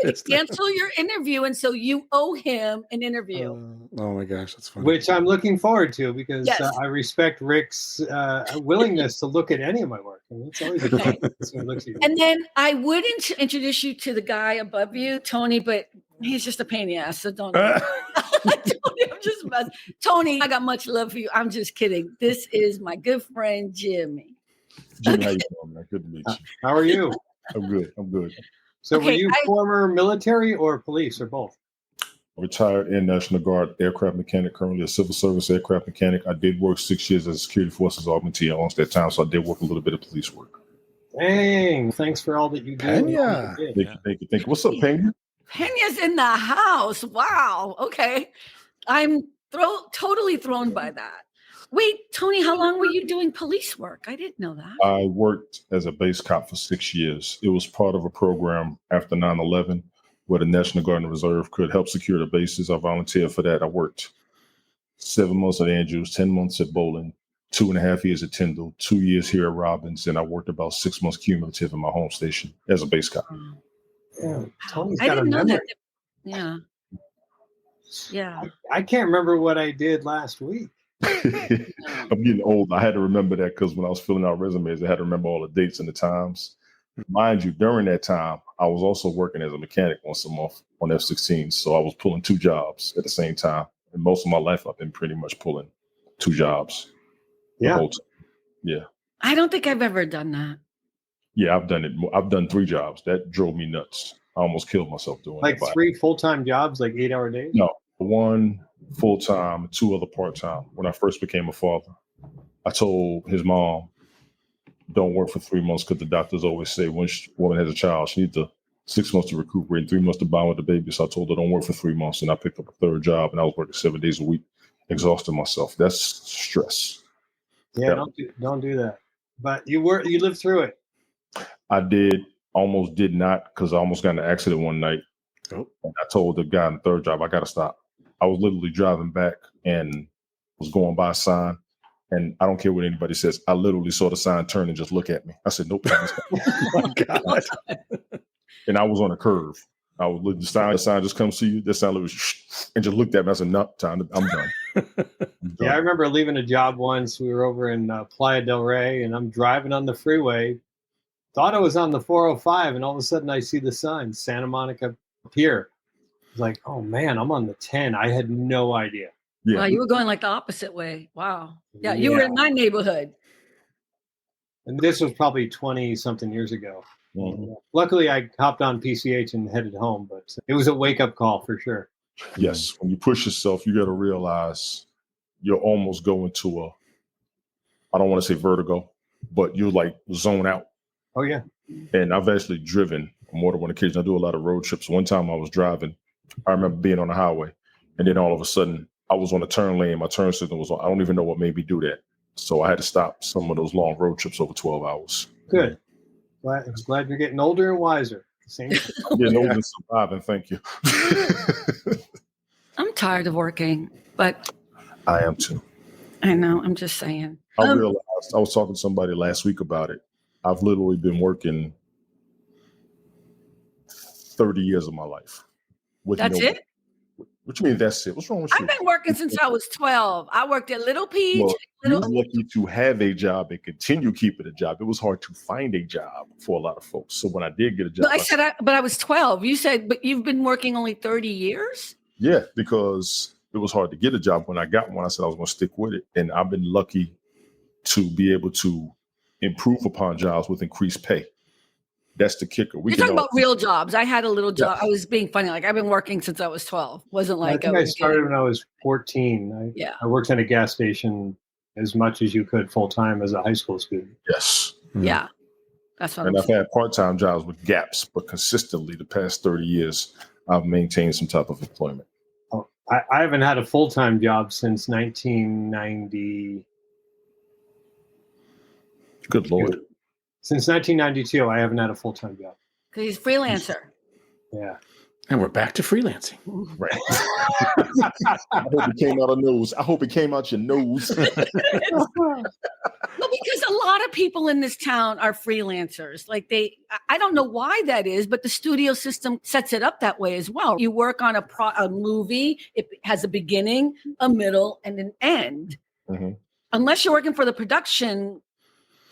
A: they cancel your interview. And so you owe him an interview.
D: Oh my gosh, that's funny.
F: Which I'm looking forward to because I respect Rick's willingness to look at any of my work. And it's always a good
A: And then I would introduce you to the guy above you, Tony, but he's just a pain in the ass. So don't. Tony, I'm just messing. Tony, I got much love for you. I'm just kidding. This is my good friend, Jimmy.
B: Jimmy, how you doing, man? Good to meet you.
F: How are you?
B: I'm good.
F: So were you former military or police or both?
B: Retired Air National Guard aircraft mechanic, currently a civil service aircraft mechanic. I did work 6 years as a security forces augmentee at that time, so I did work a little bit of police work.
F: Dang, thanks for all that you do.
B: Pena. Thank you. What's up, Pena?
A: Pena's in the house. Wow. Okay. I'm totally thrown by that. Wait, Tony, how long were you doing police work? I didn't know that.
B: I worked as a base cop for 6 years. It was part of a program after 9/11 where the National Guard and Reserve could help secure the bases. I volunteered for that. I worked 7 months at Andrews, 10 months at Bowling, 2.5 years at Tyndall, 2 years here at Robbins, and I worked about 6 months cumulative in my home station as a base cop.
F: Yeah, Tony's
A: I
F: got
A: didn't
F: a
A: know
F: memory.
A: that. Yeah.
F: I can't remember what I did last week.
B: I'm getting old. I had to remember that because when I was filling out resumes, I had to remember all the dates and the times. Mind you, during that time, I was also working as a mechanic once a month on F-16. So I was pulling 2 jobs at the same time. And most of my life, I've been pretty much pulling 2 jobs.
F: Yeah.
B: Yeah.
A: I don't think I've ever done that.
B: Yeah, I've done it. I've done 3 jobs. That drove me nuts. I almost killed myself doing
F: like
B: it.
F: 3 full-time jobs, like 8-hour days?
B: No, 1 full-time, 2 other part-time. When I first became a father, I told his mom, don't work for 3 months because the doctors always say when a woman has a child, she needs 6 months to recuperate and 3 months to bond with the baby. So I told her don't work for 3 months, and I picked up a third job, and I was working 7 days a week, exhausting myself. That's stress.
F: Yeah, don't do that. But you lived through it.
B: I did. Almost did not, because I almost got in an accident one night.
D: Oh.
B: And I told the guy in the third job, I got to stop. I was literally driving back and was going by a sign. And I don't care what anybody says. I literally saw the sign turn and just look at me. I said, nope.
D: Oh my God.
B: And I was on a curve. I was the sign just comes to you. The sign was and just looked at me. I said, no, time. I'm done.
F: Yeah, I remember leaving a job once. We were over in Playa del Rey, and I'm driving on the freeway. Thought I was on the 405, and all of a sudden I see the sign, Santa Monica Pier. I was like, oh man, I'm on the 10. I had no idea.
A: Yeah. Wow, you were going like the opposite way. Wow. Yeah, you were in my neighborhood.
F: And this was probably 20-something years ago.
B: Mm-hmm.
F: Luckily, I hopped on PCH and headed home, but it was a wake-up call for sure.
B: Yes, when you push yourself, you got to realize you're almost going to I don't want to say vertigo, but you like zone out.
F: Oh, yeah.
B: And I've actually driven on more than one occasion. I do a lot of road trips. One time I was driving, I remember being on the highway, and then all of a sudden I was on a turn lane. My turn signal was on. I don't even know what made me do that. So I had to stop some of those long road trips over 12 hours.
F: Good. Glad you're getting older and wiser. Same.
B: Getting older and surviving. Thank you.
A: I'm tired of working, but
B: I am too.
A: I know. I'm just saying.
B: I realized, I was talking to somebody last week about it. I've literally been working 30 years of my life.
A: That's it?
B: What you mean that's it? What's wrong with you?
A: I've been working since I was 12. I worked at Little Peach.
B: Well, you're lucky to have a job and continue keeping a job. It was hard to find a job for a lot of folks. So when I did get a job,
A: but I was 12. You said, but you've been working only 30 years?
B: Yeah, because it was hard to get a job. When I got one, I said I was going to stick with it. And I've been lucky to be able to improve upon jobs with increased pay. That's the kicker.
A: You're talking about real jobs. I had a little job. I was being funny. Like I've been working since I was 12. Wasn't like
F: I started when I was 14. I worked at a gas station as much as you could full time as a high school student.
B: Yes.
A: Yeah. That's what
B: and I've had part-time jobs with gaps, but consistently the past 30 years, I've maintained some type of employment.
F: Oh, I haven't had a full-time job since 1990.
B: Good Lord.
F: Since 1992, I haven't had a full-time job.
A: Because he's a freelancer.
F: Yeah.
D: And we're back to freelancing.
B: Right. I hope it came out of nose. I hope it came out your nose.
A: Well, because a lot of people in this town are freelancers. Like I don't know why that is, but the studio system sets it up that way as well. You work on a movie. It has a beginning, a middle, and an end. Mm-hmm. Unless you're working for the production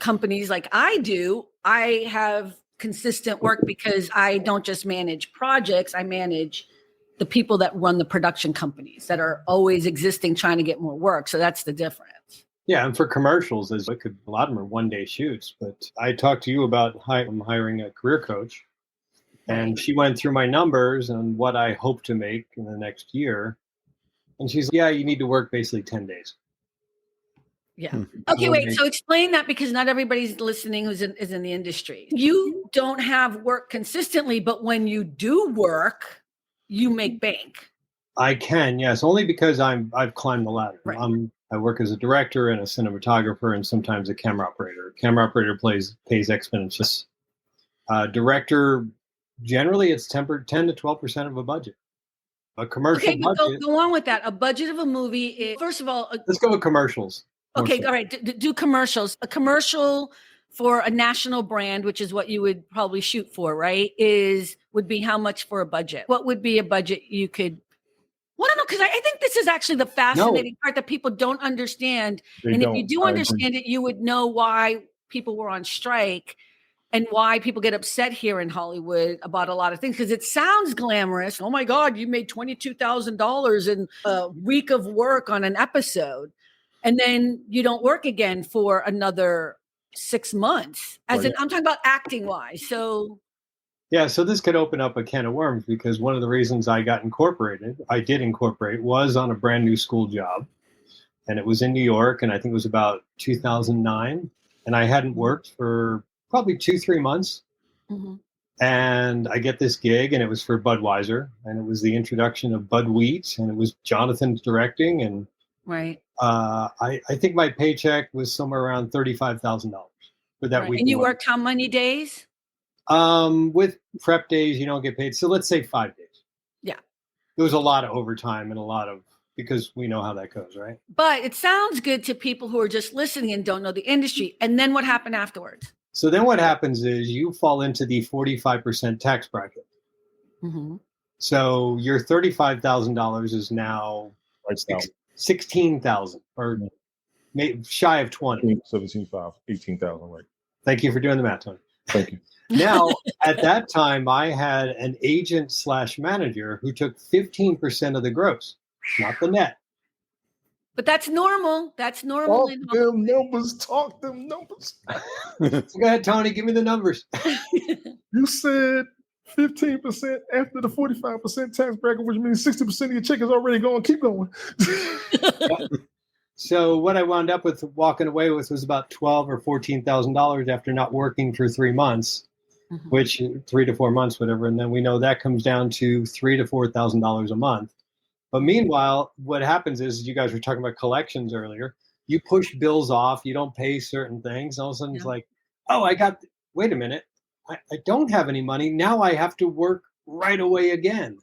A: companies like I do, I have consistent work because I don't just manage projects. I manage the people that run the production companies that are always existing, trying to get more work. So that's the difference.
F: Yeah, and for commercials, a lot of them are one-day shoots. But I talked to you about I'm hiring a career coach, and she went through my numbers and what I hope to make in the next year. And she's like, yeah, you need to work basically 10 days.
A: Yeah. Okay, wait. So explain that, because not everybody's listening is in the industry. You don't have work consistently, but when you do work, you make bank.
F: I can, yes, only because I've climbed the ladder. Right. I work as a director and a cinematographer and sometimes a camera operator. Camera operator pays exponentially. Director, generally it's 10 to 12% of a budget. A commercial budget.
A: Go on with that. A budget of a movie is, first of all,
F: let's go with commercials.
A: Okay, all right. Do commercials. A commercial for a national brand, which is what you would probably shoot for, right? Would be how much for a budget? What would be a budget you could? Well, I don't know, because I think this is actually the fascinating part that people don't understand. If you do understand it, you would know why people were on strike and why people get upset here in Hollywood about a lot of things, because it sounds glamorous. Oh my God, you made $22,000 in a week of work on an episode. And then you don't work again for another 6 months. I'm talking about acting wise. So
F: this could open up a can of worms, because one of the reasons I did incorporate, was on a brand new school job. and it was in New York, and I think it was about 2009, and I hadn't worked for probably 2-3 months.
A: Mm-hmm.
F: And I get this gig, and it was for Budweiser, and it was the introduction of Bud Wheat, and it was Jonathan directing, and
A: right.
F: I think my paycheck was somewhere around $35,000 for that week.
A: And you worked how many days?
F: With prep days, you don't get paid. So let's say 5 days.
A: Yeah.
F: There was a lot of overtime and because we know how that goes, right?
A: But it sounds good to people who are just listening and don't know the industry. And then what happened afterwards?
F: So then what happens is you fall into the 45% tax bracket.
A: Mm-hmm.
F: So your $35,000 is now $16,000 or shy of 20.
B: 17,500, 18,000, right?
F: Thank you for doing the math, Tony.
B: Thank you.
F: Now, at that time, I had an agent/manager who took 15% of the gross, not the net.
A: But that's normal. That's normal.
B: Talk them numbers.
F: So go ahead, Tony. Give me the numbers.
B: You said 15% after the 45% tax bracket, which means 60% of your check is already going. Keep going.
F: So what I wound up with walking away with was about $12,000 or $14,000 after not working for 3 months,
A: mm-hmm.
F: which 3 to 4 months, whatever. And then we know that comes down to $3,000 to $4,000 a month. But meanwhile, what happens is, you guys were talking about collections earlier. You push bills off. You don't pay certain things. All of a sudden it's like, oh, wait a minute. I don't have any money. Now I have to work right away again.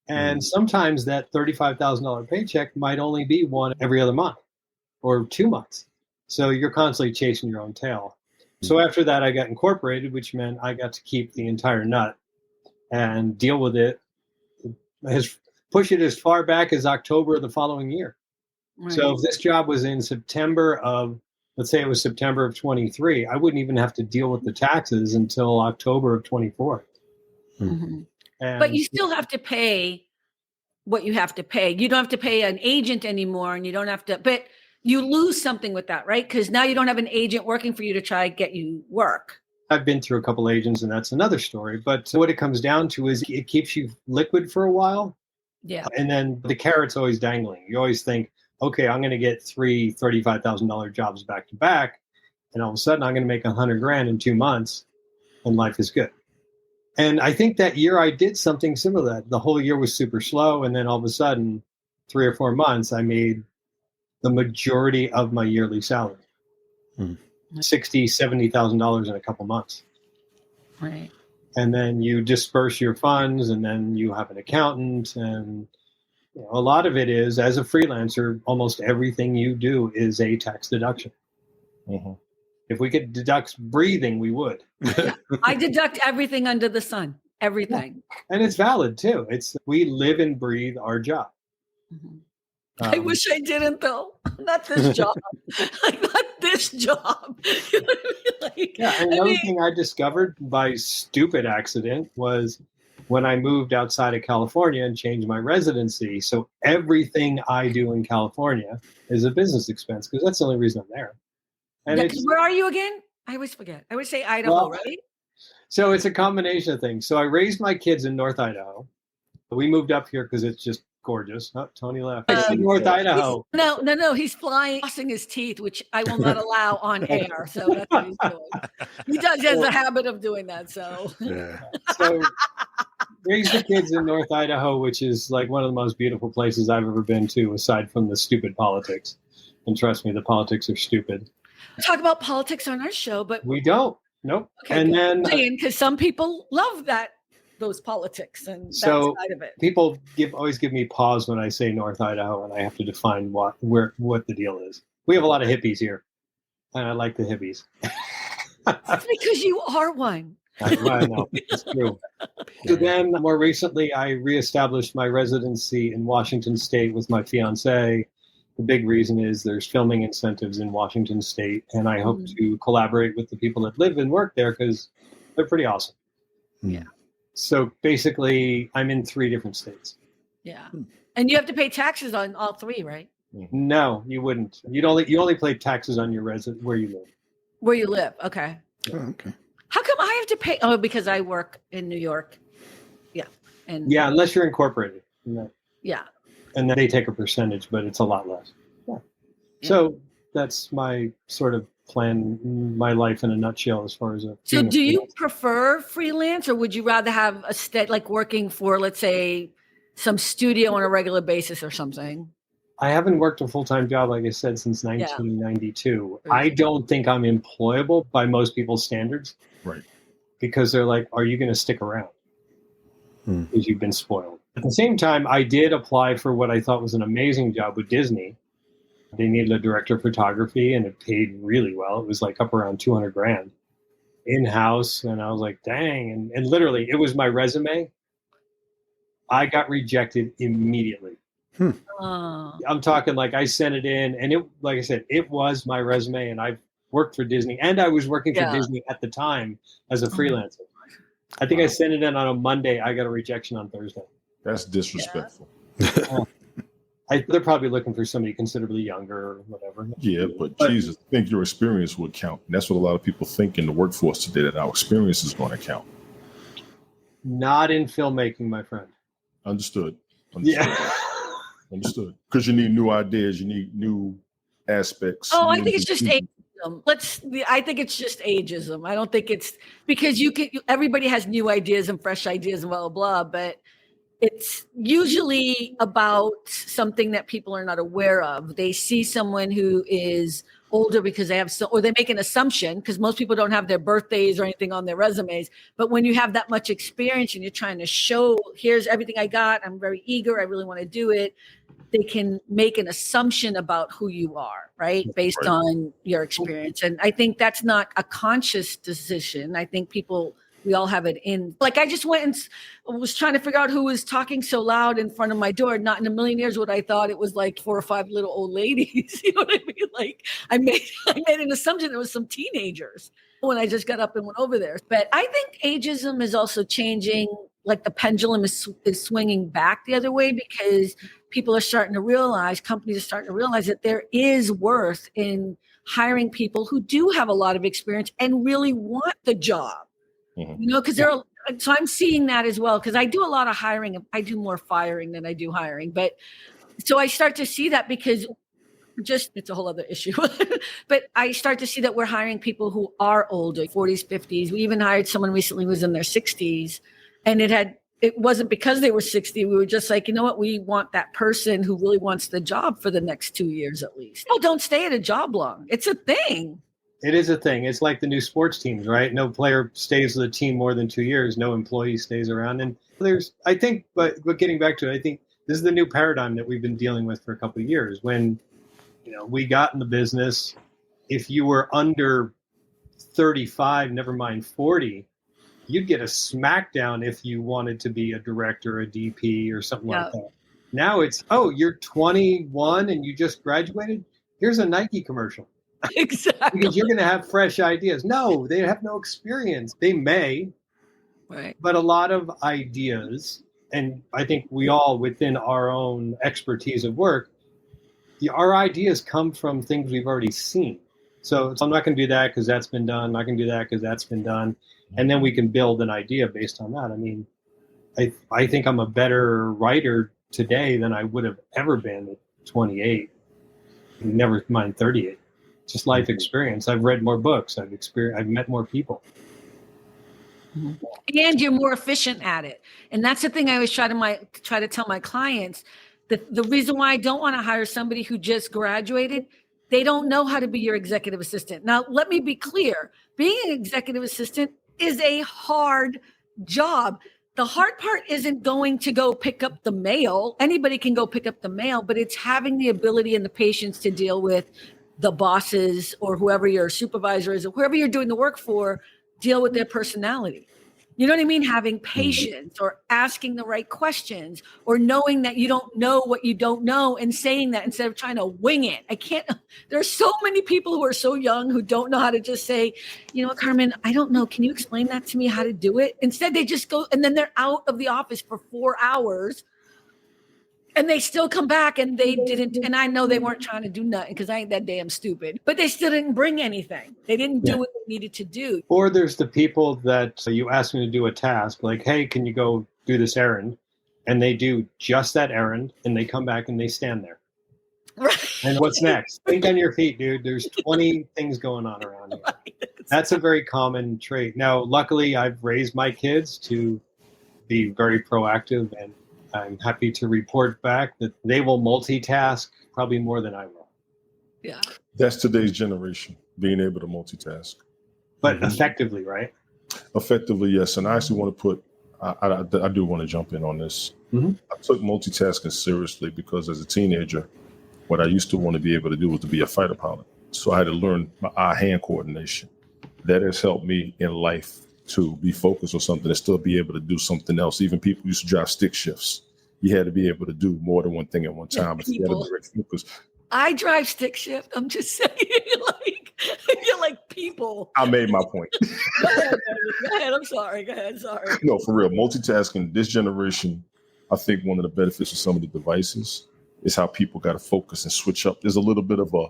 F: And sometimes that $35,000 paycheck might only be one every other month or 2 months. So you're constantly chasing your own tail. So after that, I got incorporated, which meant I got to keep the entire nut and deal with it. Push it as far back as October of the following year. Right. So if this job was in September of, let's say it was September of 23, I wouldn't even have to deal with the taxes until October of 24.
A: Mm-hmm. But you still have to pay what you have to pay. You don't have to pay an agent anymore, and you don't have to, but you lose something with that, right? Because now you don't have an agent working for you to try to get you work.
F: I've been through a couple agents, and that's another story. But what it comes down to is it keeps you liquid for a while.
A: Yeah.
F: And then the carrot's always dangling. You always think, okay, I'm going to get 3 $35,000 jobs back to back. And all of a sudden I'm going to make $100,000 in 2 months and life is good. And I think that year I did something similar to that. The whole year was super slow. And then all of a sudden, 3 or 4 months, I made the majority of my yearly salary. $60,000, $70,000 in a couple months.
A: Right.
F: And then you disperse your funds, and then you have an accountant. And a lot of it is, as a freelancer, almost everything you do is a tax deduction.
B: Mm-hmm.
F: If we could deduct breathing, we would.
A: Yeah, I deduct everything under the sun, everything.
F: And it's valid too. We live and breathe our job.
A: Mm-hmm. I wish I didn't, though. Not this job. Not this job. You know what I mean?
F: And another thing I discovered by stupid accident was when I moved outside of California and changed my residency. So everything I do in California is a business expense because that's the only reason I'm there. And
A: where are you again? I always forget. I would say Idaho, right?
F: So it's a combination of things. So I raised my kids in North Idaho. We moved up here because it's just gorgeous. Oh, Tony left. North Idaho.
A: No. He's flossing his teeth, which I will not allow on air. So that's what he's doing. He has a habit of doing that. So,
F: so raised the kids in North Idaho, which is like one of the most beautiful places I've ever been to, aside from the stupid politics. And trust me, the politics are stupid.
A: We talk about politics on our show, but
F: we don't. Nope.
A: Okay, and then because some people love those politics and that side of it.
F: People always give me pause when I say North Idaho, and I have to define what the deal is. We have a lot of hippies here, and I like the hippies.
A: That's because you are one.
F: I know, it's true. So then, more recently, I reestablished my residency in Washington State with my fiance. The big reason is there's filming incentives in Washington State, and I hope to collaborate with the people that live and work there because they're pretty awesome.
A: Yeah.
F: So basically, I'm in 3 different states.
A: Yeah. And you have to pay taxes on all 3, right?
F: No, you wouldn't. You only pay taxes on your where you live.
A: Where you live. Okay.
D: Oh, okay.
A: How come I have to pay? Oh, because I work in New York. Yeah. And
F: unless you're incorporated.
A: Yeah.
F: And then they take a percentage, but it's a lot less. Yeah. So that's my sort of plan, my life in a nutshell as far as a.
A: So do you prefer freelance, or would you rather have a like working for, let's say, some studio on a regular basis or something?
F: I haven't worked a full-time job, like I said, since 1992. Yeah. I don't think I'm employable by most people's standards.
B: Right.
F: Because they're like, are you going to stick around? Because you've been spoiled. At the same time, I did apply for what I thought was an amazing job with Disney. They needed a director of photography, and it paid really well. It was like up around $200,000 in-house. And I was like, dang. And literally, it was my resume. I got rejected immediately. I'm talking like I sent it in, and it, like I said, it was my resume, and I've worked for Disney, and I was working for Disney at the time as a freelancer. I think I sent it in on a Monday. I got a rejection on Thursday.
B: That's disrespectful.
F: They're probably looking for somebody considerably younger or whatever.
B: Yeah, but Jesus, I think your experience would count. And that's what a lot of people think in the workforce today, that our experience is going to count.
F: Not in filmmaking, my friend.
B: Understood.
F: Yeah.
B: Understood. Because you need new ideas, you need new aspects.
A: Oh, I think it's just ageism. I think it's just ageism. I don't think it's because everybody has new ideas and fresh ideas and blah, blah, blah, but it's usually about something that people are not aware of. They see someone who is older because they have or they make an assumption, because most people don't have their birthdays or anything on their resumes. But when you have that much experience and you're trying to show, here's everything I got, I'm very eager, I really want to do it, they can make an assumption about who you are, right? Based on your experience. And I think that's not a conscious decision. I think we all have it in. Like, I just went and was trying to figure out who was talking so loud in front of my door. Not in a million years would I thought it was like 4 or 5 little old ladies. You know what I mean? Like, I made an assumption it was some teenagers when I just got up and went over there. But I think ageism is also changing. Like, the pendulum is swinging back the other way, because people are starting to realize, companies are starting to realize that there is worth in hiring people who do have a lot of experience and really want the job. You know, because so I'm seeing that as well, because I do a lot of hiring. I do more firing than I do hiring. But so I start to see that, because it's a whole other issue. But I start to see that we're hiring people who are older, 40s, 50s. We even hired someone recently who was in their 60s. And it wasn't because they were 60. We were just like, you know what? We want that person who really wants the job for the next 2 years at least. People don't stay at a job long. It's a thing.
F: It is a thing. It's like the new sports teams, right? No player stays with a team more than 2 years. No employee stays around. And I think, but getting back to it, I think this is the new paradigm that we've been dealing with for a couple of years. When, we got in the business, if you were under 35, never mind 40, you'd get a smackdown if you wanted to be a director, a DP, or something like that. Now it's, you're 21 and you just graduated? Here's a Nike commercial.
A: Exactly.
F: Because you're going to have fresh ideas. No, they have no experience. They may,
A: right?
F: But a lot of ideas, and I think we all, within our own expertise of work, our ideas come from things we've already seen. So I'm not going to do that because that's been done. I'm not going to do that because that's been done. And then we can build an idea based on that. I mean, I think I'm a better writer today than I would have ever been at 28. Never mind 38. Just life experience. I've read more books. I've met more people.
A: And you're more efficient at it. And that's the thing I always try to tell my clients. The reason why I don't want to hire somebody who just graduated, they don't know how to be your executive assistant. Now, let me be clear. Being an executive assistant is a hard job. The hard part isn't going to go pick up the mail. Anybody can go pick up the mail, but it's having the ability and the patience to deal with the bosses or whoever your supervisor is or whoever you're doing the work for, deal with their personality. You know what I mean? Having patience or asking the right questions or knowing that you don't know what you don't know and saying that instead of trying to wing it. There's so many people who are so young who don't know how to just say, you know what, Carmen, I don't know. Can you explain that to me, how to do it? Instead, they just go and then they're out of the office for 4 hours and they still come back and they didn't. And I know they weren't trying to do nothing because I ain't that damn stupid, but they still didn't bring anything. They didn't do what they needed to do.
F: Or there's the people that you ask them to do a task like, hey, can you go do this errand? And they do just that errand and they come back and they stand there.
A: Right.
F: And what's next? Think on your feet, dude. There's 20 things going on around here. That's a very common trait. Now, luckily, I've raised my kids to be very proactive, and I'm happy to report back that they will multitask probably more than I will.
A: Yeah.
B: That's today's generation, being able to multitask.
F: But effectively, right?
B: Effectively, yes. And I actually want to put, I do want to jump in on this.
F: Mm-hmm.
B: I took multitasking seriously because as a teenager, what I used to want to be able to do was to be a fighter pilot. So I had to learn my eye-hand coordination. That has helped me in life to be focused on something and still be able to do something else. Even people used to drive stick shifts. You had to be able to do more than one thing at one time. If you had to direct focus.
A: I drive stick shift. I'm just saying, you're like people.
B: I made my point.
A: Go ahead. I'm sorry. Go ahead. Sorry.
B: No, for real. Multitasking, this generation, I think one of the benefits of some of the devices is how people got to focus and switch up. There's a little bit of a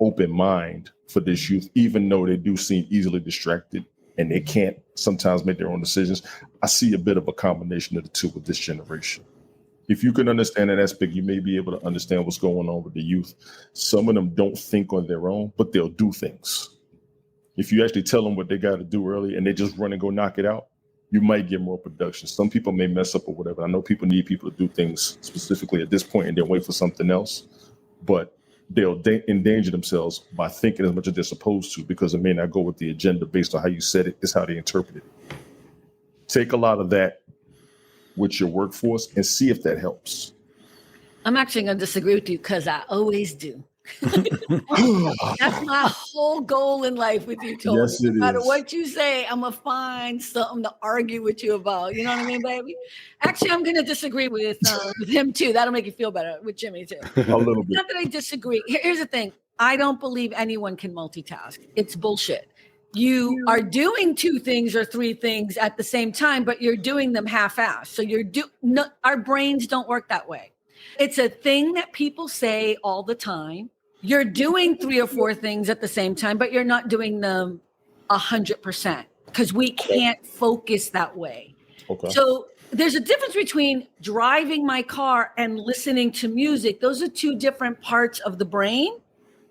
B: open mind for this youth, even though they do seem easily distracted and they can't sometimes make their own decisions. I see a bit of a combination of the two with this generation. If you can understand that aspect, you may be able to understand what's going on with the youth. Some of them don't think on their own, but they'll do things. If you actually tell them what they got to do early and they just run and go knock it out, you might get more production. Some people may mess up or whatever. I know people need people to do things specifically at this point and then wait for something else, but they'll endanger themselves by thinking as much as they're supposed to because it may not go with the agenda based on how you said it. It's how they interpret it. Take a lot of that with your workforce and see if that helps.
A: I'm actually going to disagree with you because I always do. That's my whole goal in life with you, Tony.
B: Yes,
A: no matter what you say, I'm going to find something to argue with you about. You know what I mean, baby? Actually, I'm going to disagree with him too. That'll make you feel better, with Jimmy too.
B: A little bit.
A: Not that I disagree. Here's the thing. I don't believe anyone can multitask. It's bullshit. You are doing 2 things or 3 things at the same time, but you're doing them half-assed. So our brains don't work that way. It's a thing that people say all the time. You're doing 3 or 4 things at the same time, but you're not doing them 100% because we can't focus that way.
B: Okay.
A: So there's a difference between driving my car and listening to music. Those are 2 different parts of the brain.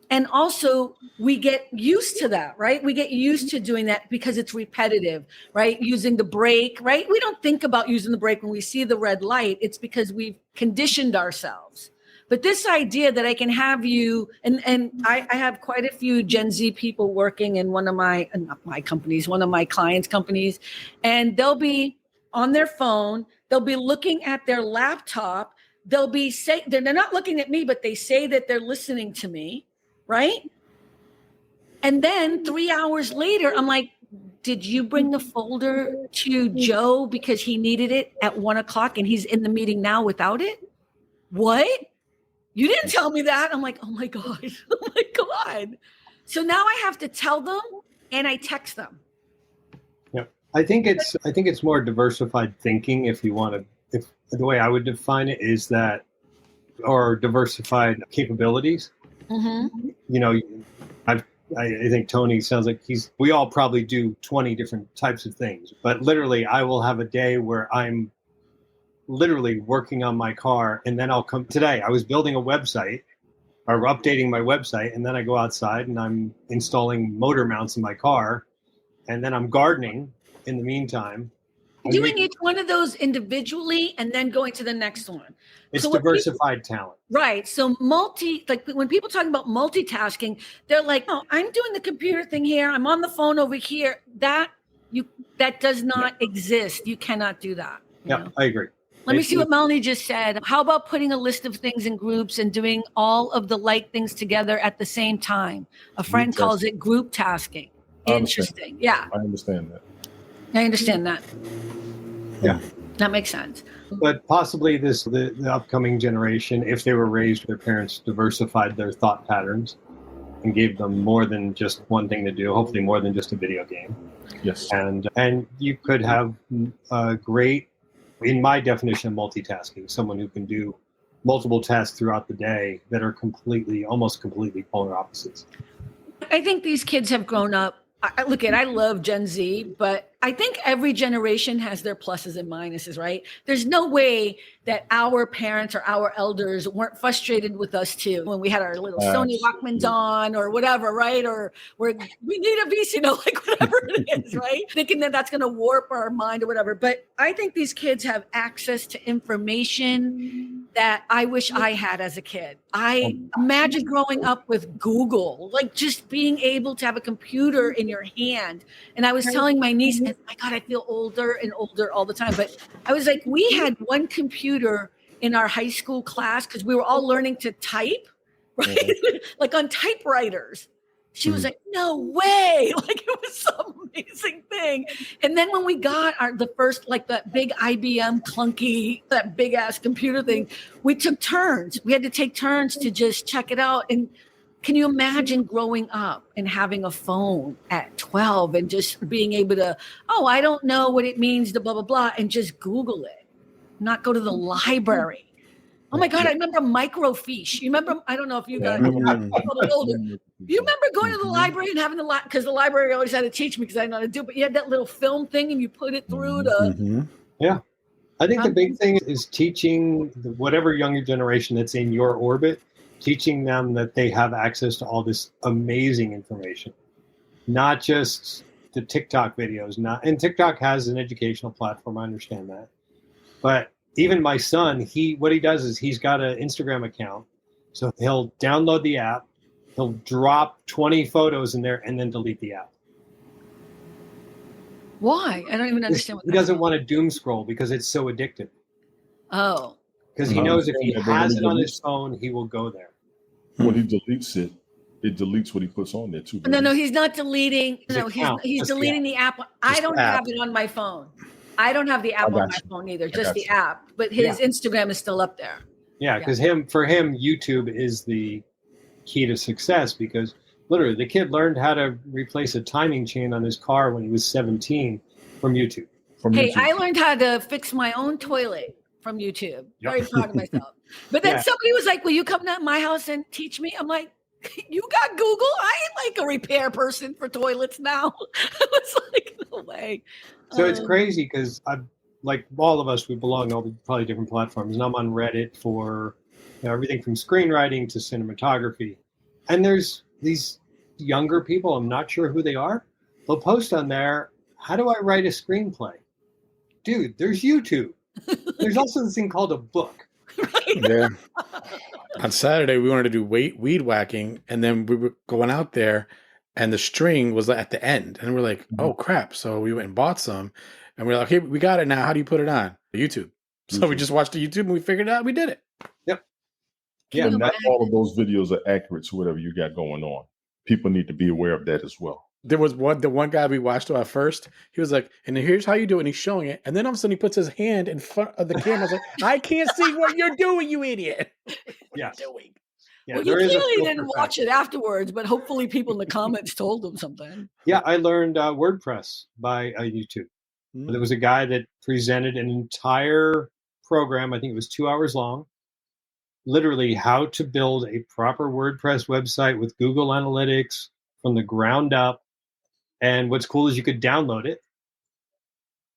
A: And also we get used to that, right? We get used to doing that because it's repetitive, right? Using the brake, right? We don't think about using the brake when we see the red light. It's because we've conditioned ourselves. But this idea that I can have you, and I have quite a few Gen Z people working in one of my, not my companies, one of my clients' companies, and they'll be on their phone, they'll be looking at their laptop, they're not looking at me, but they say that they're listening to me, right? And then 3 hours later, I'm like, did you bring the folder to Joe because he needed it at 1:00 and he's in the meeting now without it? What? You didn't tell me that. I'm like, oh my God. Oh my God. So now I have to tell them and I text them.
F: Yeah. I think it's more diversified thinking if the way I would define it is that, or diversified capabilities.
A: Mm-hmm.
F: You know, I think Tony sounds like we all probably do 20 different types of things, but literally I will have a day where I'm literally working on my car and then I'll come today. I was building a website or updating my website and then I go outside and I'm installing motor mounts in my car and then I'm gardening in the meantime.
A: Doing each one of those individually and then going to the next one.
F: It's diversified talent. Right.
A: So when people talk about multitasking, they're like, oh, I'm doing the computer thing here. I'm on the phone over here. That does not exist. You cannot do that.
F: Yeah, I agree.
A: Let me see what Melanie just said. How about putting a list of things in groups and doing all of the like things together at the same time? A friend calls it group tasking. Interesting. Yeah.
B: I understand that.
A: I understand that.
F: Yeah.
A: That makes sense.
F: But possibly the upcoming generation, if they were raised, their parents diversified their thought patterns and gave them more than just one thing to do, hopefully more than just a video game.
B: Yes.
F: And you could have a great, in my definition of multitasking, someone who can do multiple tasks throughout the day that are almost completely polar opposites.
A: I think these kids have grown up. I love Gen Z, but I think every generation has their pluses and minuses, right? There's no way that our parents or our elders weren't frustrated with us too when we had our little Sony Walkmans on or whatever, right? Or we need a VC, like whatever it is, right? Thinking that that's going to warp our mind or whatever. But I think these kids have access to information that I wish I had as a kid. I imagine growing up with Google, like just being able to have a computer in your hand. And I was telling my niece, and my God, I feel older and older all the time. But I was like, we had one computer in our high school class because we were all learning to type, right? Like on typewriters. She was like, no way. Like it was some amazing thing. And then when we got the first, like that big IBM clunky, that big ass computer thing, we took turns. We had to take turns to just check it out. And can you imagine growing up and having a phone at 12 and just being able to, I don't know what it means to blah, blah, blah, and just Google it, not go to the library. Oh my God, I remember microfiche. You remember, I don't know if you guys are a little older. You remember going to the library and having because the library always had to teach me because I didn't know how to do it, but you had that little film thing and you put it through to.
F: Yeah. I think the big thing is teaching whatever younger generation that's in your orbit, teaching them that they have access to all this amazing information, not just the TikTok videos. And TikTok has an educational platform. I understand that. But even my son, what he does is he's got an Instagram account. So he'll download the app, he'll drop 20 photos in there and then delete the app.
A: Why? I don't even understand what
F: he doesn't want to doom scroll because it's so addictive.
A: Oh.
F: Because he knows if he has it on his phone, he will go there.
B: When he deletes it, it deletes what he puts on there too.
A: No, he's not deleting. No, he's deleting the app. I don't have it on my phone. I don't have the app on my phone either, just the app. But his Instagram is still up there.
F: Yeah, because for him, YouTube is the key to success because literally the kid learned how to replace a timing chain on his car when he was 17 from YouTube.
A: I learned how to fix my own toilet from YouTube. Very proud of myself. But then somebody was like, will you come to my house and teach me? I'm like, you got Google? I ain't like a repair person for toilets now. It's like, no way.
F: So it's crazy because like all of us, we belong to all the probably different platforms. And I'm on Reddit for everything from screenwriting to cinematography. And there's these younger people, I'm not sure who they are. They'll post on there, how do I write a screenplay? Dude, there's YouTube. There's also this thing called a book.
D: Yeah. On Saturday, we wanted to do weed whacking, and then we were going out there, and the string was at the end, and we're like, "Oh crap!" So we went and bought some, and we're like, "Okay, we got it now. How do you put it on YouTube?" So we just watched the YouTube, and we figured it out. We did it.
F: Yep.
B: Yeah, not all of those videos are accurate to whatever you got going on. People need to be aware of that as well.
D: There was the one guy we watched at first. He was like, and here's how you do it. And he's showing it. And then all of a sudden he puts his hand in front of the camera. I was like, I can't see what you're doing, you idiot.
F: Yeah.
D: Doing?
F: Yeah,
A: well, you clearly didn't watch it afterwards, but hopefully people in the comments told him something.
F: Yeah, I learned WordPress by YouTube. There was a guy that presented an entire program. I think it was 2 hours long. Literally how to build a proper WordPress website with Google Analytics from the ground up. And what's cool is you could download it.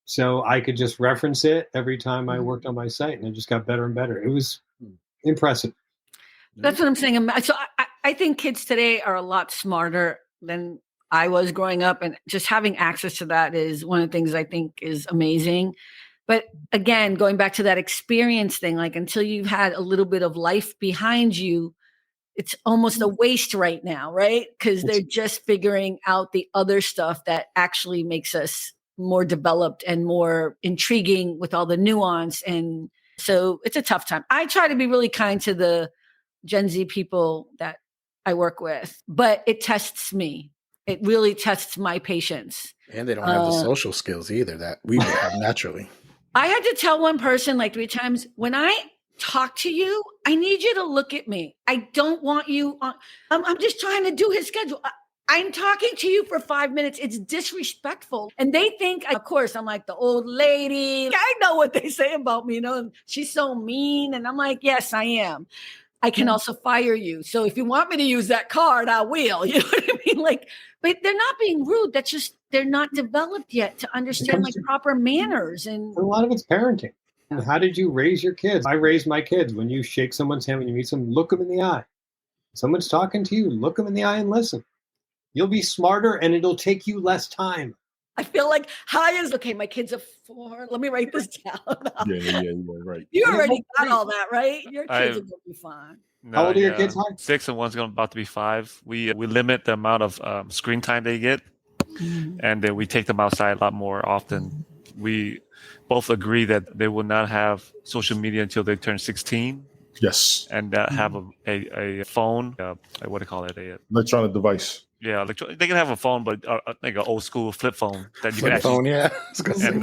F: So I could just reference it every time I worked on my site, and it just got better and better. It was impressive.
A: That's what I'm saying. So I think kids today are a lot smarter than I was growing up, and just having access to that is one of the things I think is amazing. But again, going back to that experience thing, like until you've had a little bit of life behind you, it's almost a waste right now, right? Because they're just figuring out the other stuff that actually makes us more developed and more intriguing with all the nuance. And so it's a tough time. I try to be really kind to the Gen Z people that I work with, but it tests me. It really tests my patience.
D: And they don't have the social skills either that we have naturally.
A: I had to tell one person like 3 times, when I talk to you, I need you to look at me. I don't want you on. I'm just trying to do his schedule. I'm talking to you for 5 minutes. It's disrespectful. And they think, of course, I'm like the old lady. I know what they say about me. She's so mean. And I'm like, yes, I am. I can also fire you. So if you want me to use that card, I will. You know what I mean? Like, but they're not being rude. That's just, they're not developed yet to understand like proper manners. And
F: a lot of it's parenting. And how did you raise your kids? I raised my kids. When you shake someone's hand, when you meet someone, look them in the eye. Someone's talking to you, look them in the eye and listen. You'll be smarter and it'll take you less time.
A: I feel like okay, my kids are 4. Let me write this down.
B: Yeah, right.
A: You already got all that, right? Your kids are going to be fine.
E: No,
F: how old are your kids?
E: 6 and one's about to be 5. We limit the amount of screen time they get, and then we take them outside a lot more often. We both agree that they will not have social media until they turn 16.
B: Yes.
E: And have a phone, what do you call it?
B: Electronic device.
E: Yeah, they can have a phone, but like an old school flip phone that you
D: flip
E: can
D: phone,
E: and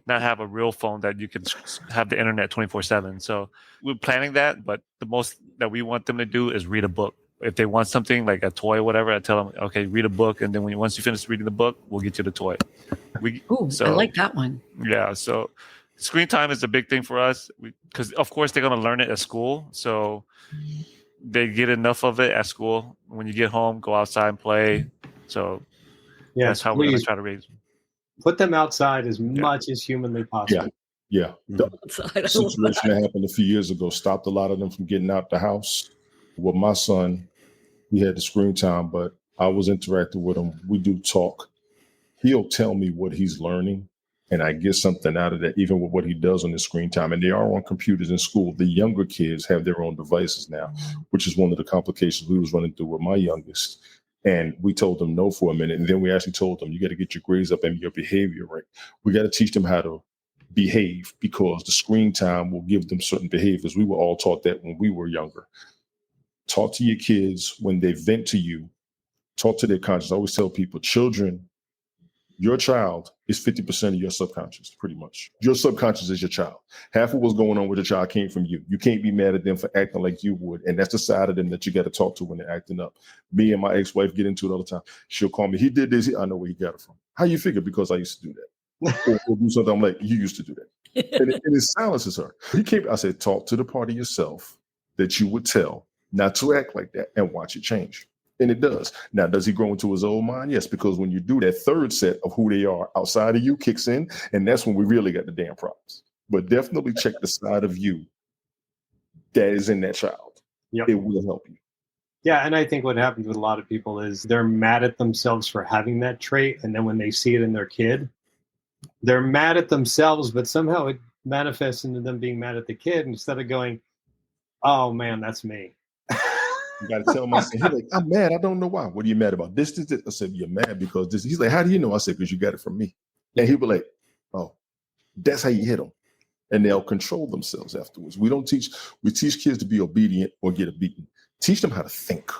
E: not have a real phone that you can have the internet 24/7. So we're planning that, but the most that we want them to do is read a book. If they want something like a toy or whatever, I tell them, okay, read a book, and then once you finish reading the book, we'll get you the toy.
A: I like that one.
E: Yeah, so screen time is a big thing for us because, of course, they're going to learn it at school. So they get enough of it at school. When you get home, go outside and play. So that's how we're going to try to raise them.
F: Put them outside as much as humanly possible.
B: Yeah. The situation that happened a few years ago stopped a lot of them from getting out the house. With my son, he had the screen time, but I was interacting with him. We do talk. He'll tell me what he's learning, and I get something out of that, even with what he does on the screen time. And they are on computers in school. The younger kids have their own devices now, which is one of the complications we was running through with my youngest. And we told them no for a minute. And then we actually told them, you got to get your grades up and your behavior right. We got to teach them how to behave, because the screen time will give them certain behaviors. We were all taught that when we were younger. Talk to your kids when they vent to you. Talk to their conscience. I always tell people, children, your child is 50% of your subconscious, pretty much. Your subconscious is your child. Half of what's going on with your child came from you. You can't be mad at them for acting like you would. And that's the side of them that you got to talk to when they're acting up. Me and my ex-wife get into it all the time. She'll call me, he did this. I know where he got it from. How you figure? Because I used to do that. or do something, I'm like, you used to do that. And it silences her. I said, talk to the part of yourself that you would tell not to act like that and watch it change. And it does. Now, does he grow into his old mind? Yes, because when you do, that third set of who they are outside of you kicks in, and that's when we really got the damn problems. But definitely check the side of you that is in that child. Yep. It will help you.
F: Yeah, and I think what happens with a lot of people is they're mad at themselves for having that trait, and then when they see it in their kid, they're mad at themselves, but somehow it manifests into them being mad at the kid instead of going, oh man, that's me.
B: You got to tell myself, he's like, I'm mad. I don't know why. What are you mad about? This. I said, you're mad because this. He's like, how do you know? I said, because you got it from me. And he'll be like, oh, that's how you hit them. And they'll control themselves afterwards. We teach kids to be obedient or get beaten. Teach them how to think.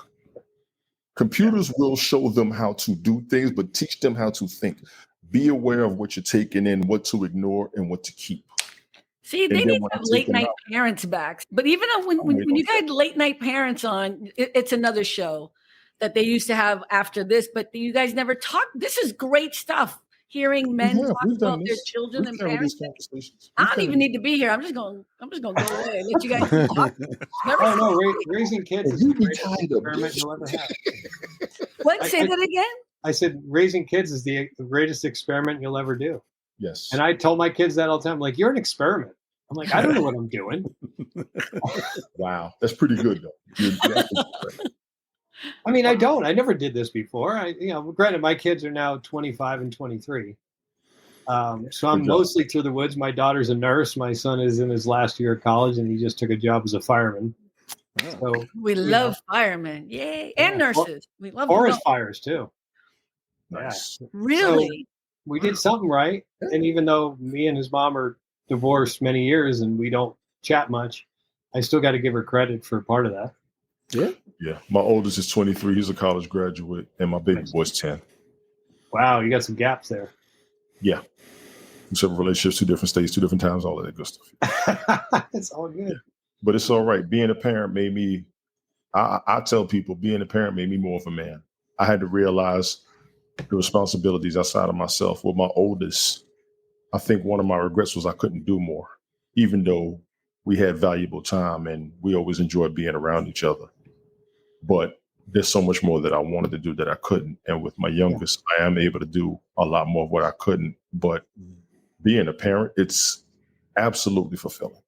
B: Computers will show them how to do things, but teach them how to think. Be aware of what you're taking in, what to ignore, and what to keep.
A: See, they need to have late night parents back. But even when you had late night parents on, it's another show that they used to have after this. But you guys never talk. This is great stuff. Hearing men talk about their children and parents. I don't even need to be here. I'm just going to go away and let you guys talk.
F: Raising kids is the greatest experiment you'll ever have.
A: What? Say that again?
F: I said raising kids is the greatest experiment you'll ever do.
B: Yes.
F: And I told my kids that all the time. Like, you're an experiment. I'm like, I don't know what I'm doing.
B: Wow. That's pretty good, though.
F: I mean, I never did this before. Granted, my kids are now 25 and 23. So I'm mostly through the woods. My daughter's a nurse. My son is in his last year of college, and he just took a job as a fireman. So
A: we love firemen. Yay. And nurses. We love
F: forest fires, too.
B: Nice.
F: Yeah.
A: Really?
F: So we did something right. And even though me and his mom are divorced many years and we don't chat much, I still got to give her credit for part of that.
B: Yeah. My oldest is 23. He's a college graduate, and my baby boy's 10.
F: Wow, you got some gaps there.
B: Yeah. Several relationships, 2 different states, 2 different times, all of that good stuff.
F: It's all good.
B: But it's all right. Being a parent made me, I tell people, being a parent made me more of a man. I had to realize the responsibilities outside of myself. With my oldest, I think one of my regrets was I couldn't do more, even though we had valuable time and we always enjoyed being around each other. But there's so much more that I wanted to do that I couldn't. And with my youngest, I am able to do a lot more of what I couldn't. But being a parent, it's absolutely fulfilling.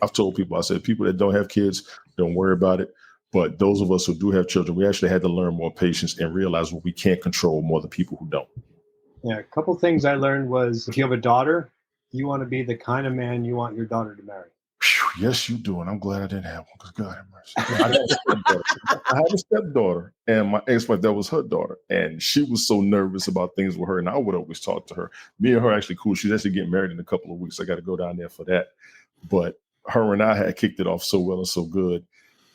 B: I've told people, I said, people that don't have kids, don't worry about it. But those of us who do have children, we actually had to learn more patience and realize what we can't control more than people who don't.
F: Yeah, a couple things I learned was if you have a daughter, you want to be the kind of man you want your daughter to marry.
B: Yes, you do. And I'm glad I didn't have one because God have mercy. I had a stepdaughter and my ex-wife, that was her daughter. And she was so nervous about things with her. And I would always talk to her. Me and her actually cool. She's actually getting married in a couple of weeks. I got to go down there for that. But her and I had kicked it off so well and so good.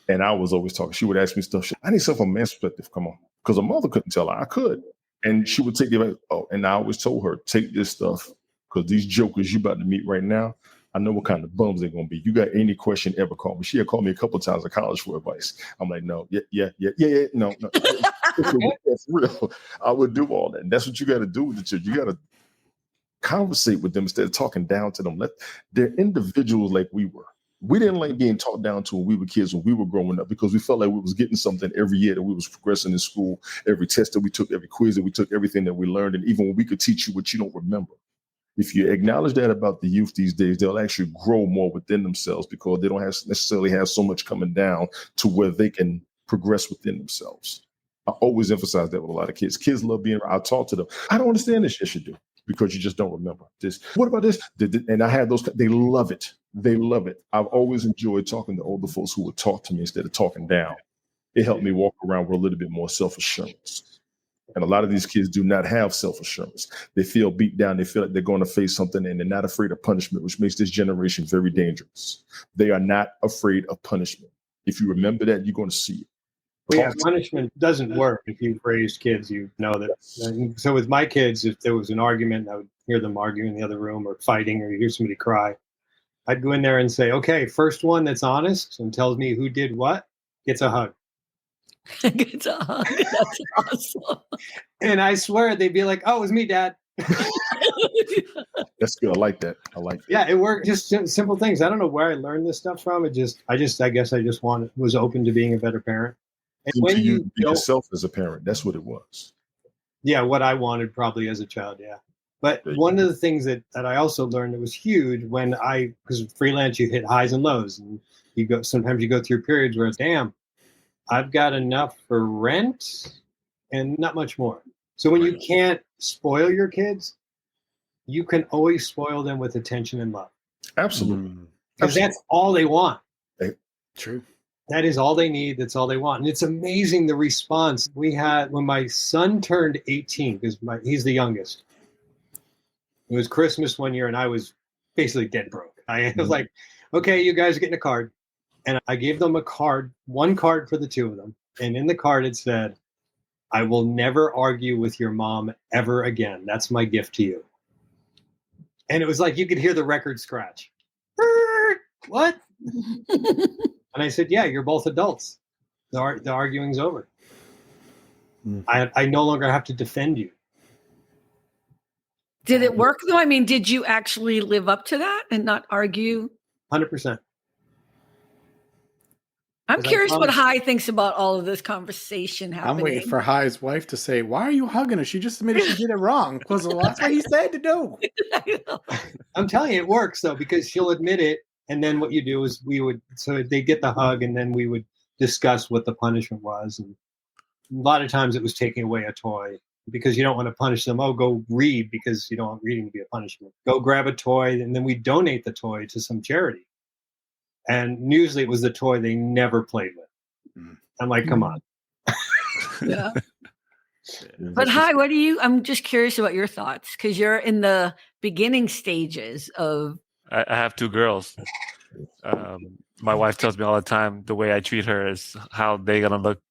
B: And I was always talking. She would ask me stuff. I need stuff from a man's perspective. Come on. Because her mother couldn't tell her. I could. And she would take the advice. Oh, and I always told her, take this stuff. Because these jokers you about to meet right now, I know what kind of bums they're going to be. You got any question, ever call me. She had called me a couple of times in college for advice. I'm like, no, yeah, no. That's real. I would do all that. And that's what you got to do with the children. You got to conversate with them instead of talking down to them. They're individuals like we were. We didn't like being talked down to when we were kids, when we were growing up, because we felt like we was getting something every year, that we was progressing in school, every test that we took, every quiz that we took, everything that we learned. And even when we could teach you what you don't remember. If you acknowledge that about the youth these days, they'll actually grow more within themselves because they don't necessarily have so much coming down to where they can progress within themselves. I always emphasize that with a lot of kids. Kids love being around. I talk to them. I don't understand this. Yes, you do. Because you just don't remember this. What about this? And I had those. They love it. They love it. I've always enjoyed talking to older folks who would talk to me instead of talking down. It helped me walk around with a little bit more self-assurance. And a lot of these kids do not have self-assurance. They feel beat down. They feel like they're going to face something and they're not afraid of punishment, which makes this generation very dangerous. They are not afraid of punishment. If you remember that, you're going to see it.
F: Well, yeah, punishment doesn't work. If you've raised kids, you know that. So with my kids, if there was an argument, I would hear them arguing in the other room or fighting, or you hear somebody cry. I'd go in there and say, okay, first one that's honest and tells me who did what gets a hug.
A: Gets a hug. That's awesome.
F: And I swear they'd be like, oh, it was me, Dad.
B: That's good. I like that. I like that.
F: Yeah, it worked. Just simple things. I don't know where I learned this stuff from. I guess I just was open to being a better parent. And when you
B: be yourself as a parent, that's what it was.
F: Yeah, what I wanted probably as a child, yeah. But one of the things that I also learned that was huge because freelance, you hit highs and lows, and sometimes you go through periods where it's, damn, I've got enough for rent and not much more. So when you can't spoil your kids, you can always spoil them with attention and love.
B: Absolutely.
F: Because that's all they want.
D: True.
F: That is all they need. That's all they want. And it's amazing the response we had when my son turned 18, because he's the youngest. It was Christmas one year and I was basically dead broke. I was like, okay, you guys are getting a card. And I gave them one card for the two of them. And in the card it said, I will never argue with your mom ever again. That's my gift to you. And it was like you could hear the record scratch. What? And I said, yeah, you're both adults. The arguing's over. I no longer have to defend you.
A: Did it work though? I mean, did you actually live up to that and not argue?
F: 100%.
A: I'm curious what Hai thinks about all of this conversation happening.
D: I'm waiting for Hai's wife to say, why are you hugging her? She just admitted she did it wrong. Because that's what he said to do.
F: I'm telling you, it works though, because she'll admit it. And then what you do is so they get the hug and then we would discuss what the punishment was. And a lot of times it was taking away a toy because you don't want to punish them. Oh, go read because you don't want reading to be a punishment. Go grab a toy and then we donate the toy to some charity. And usually it was the toy they never played with. I'm like, come on.
A: Yeah. But Hai, I'm just curious about your thoughts because you're in the beginning stages of.
E: I have two girls. My wife tells me all the time the way I treat her is how they're going to look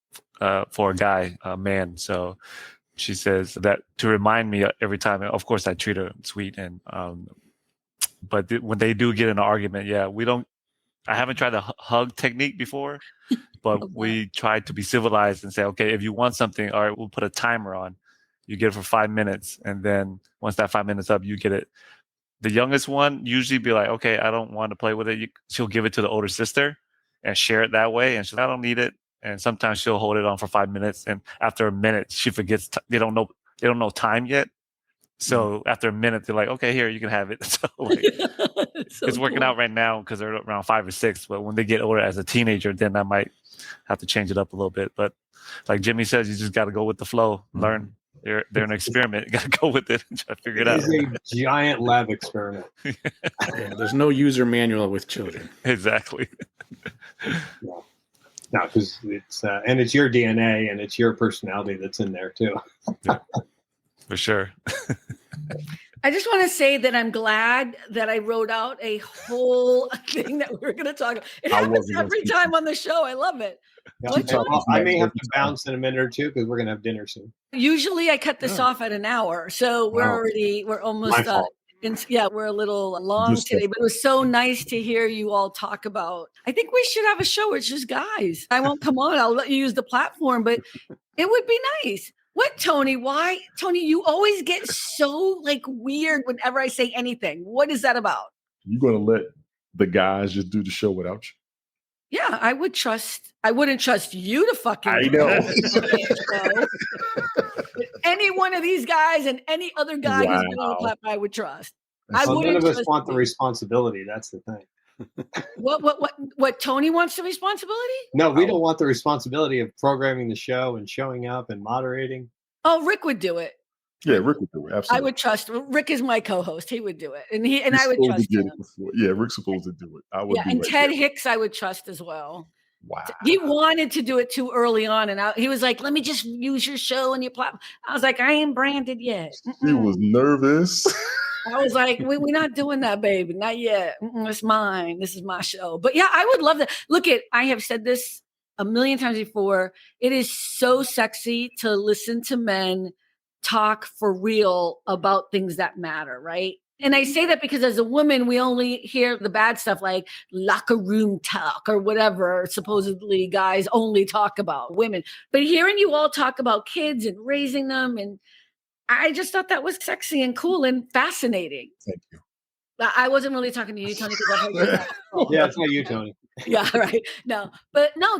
E: for a guy, a man. So she says that to remind me every time. Of course, I treat her sweet. But when they do get in an argument, I haven't tried the hug technique before, but we tried to be civilized and say, okay, if you want something, all right, we'll put a timer on. You get it for 5 minutes. And then once that 5 minutes up, you get it. The youngest one usually be like, okay, I don't want to play with it. She'll give it to the older sister and share it that way. And she's like, I don't need it. And sometimes she'll hold it on for 5 minutes. And after a minute, she forgets. They don't know time yet. So after a minute, they're like, okay, here, you can have it. So it's working out right now because they're around 5 or 6. But when they get older as a teenager, then I might have to change it up a little bit. But like Jimmy says, you just got to go with the flow, learn. They're an experiment. You got to go with it and try to figure it out.
F: It's a giant lab experiment.
D: There's no user manual with children.
E: Exactly.
F: No, because it's and it's your DNA and it's your personality that's in there too.
E: Yeah, for sure.
A: I just want to say that I'm glad that I wrote out a whole thing that we were going to talk about. It happens every time on the show. I love it.
F: Yeah, I may have to bounce in a minute or two because we're going to have dinner soon.
A: Usually I cut this off at an hour. So we're almost we're a little long today, but it was so nice to hear you all talk about. I think we should have a show where it's just guys. I won't come on. I'll let you use the platform, but it would be nice. What, Tony? Why? Tony, you always get so weird whenever I say anything. What is that about?
B: You're going to let the guys just do the show without you?
A: Yeah, I wouldn't trust you to fucking.
B: I know.
A: Any one of these guys and any other guy who's been on the platform, I would trust.
F: None of us want the responsibility. That's the thing.
A: What? Tony wants the responsibility?
F: No, we don't want the responsibility of programming the show and showing up and moderating.
A: Oh, Rick would do it.
B: Yeah, Rick would do it. Absolutely.
A: I would trust. Rick is my co-host. He would do it, and I would trust him.
B: Yeah, Rick's supposed to do it. I would.
A: Yeah, and Ted Hicks, I would trust as well.
B: Wow.
A: He wanted to do it too early on, and he was like, "Let me just use your show and your platform." I was like, "I ain't branded yet."
B: He was nervous.
A: I was like, we're not doing that, baby. Not yet. It's mine. This is my show. But yeah, I would love that. Look, I have said this a million times before. It is so sexy to listen to men talk for real about things that matter, right? And I say that because as a woman, we only hear the bad stuff like locker room talk or whatever supposedly guys only talk about women. But hearing you all talk about kids and raising them, and I just thought that was sexy and cool and fascinating.
B: Thank you.
A: I wasn't really talking to you, Tony, because I heard you.
F: Yeah, it's not you, Tony.
A: Yeah, right. No,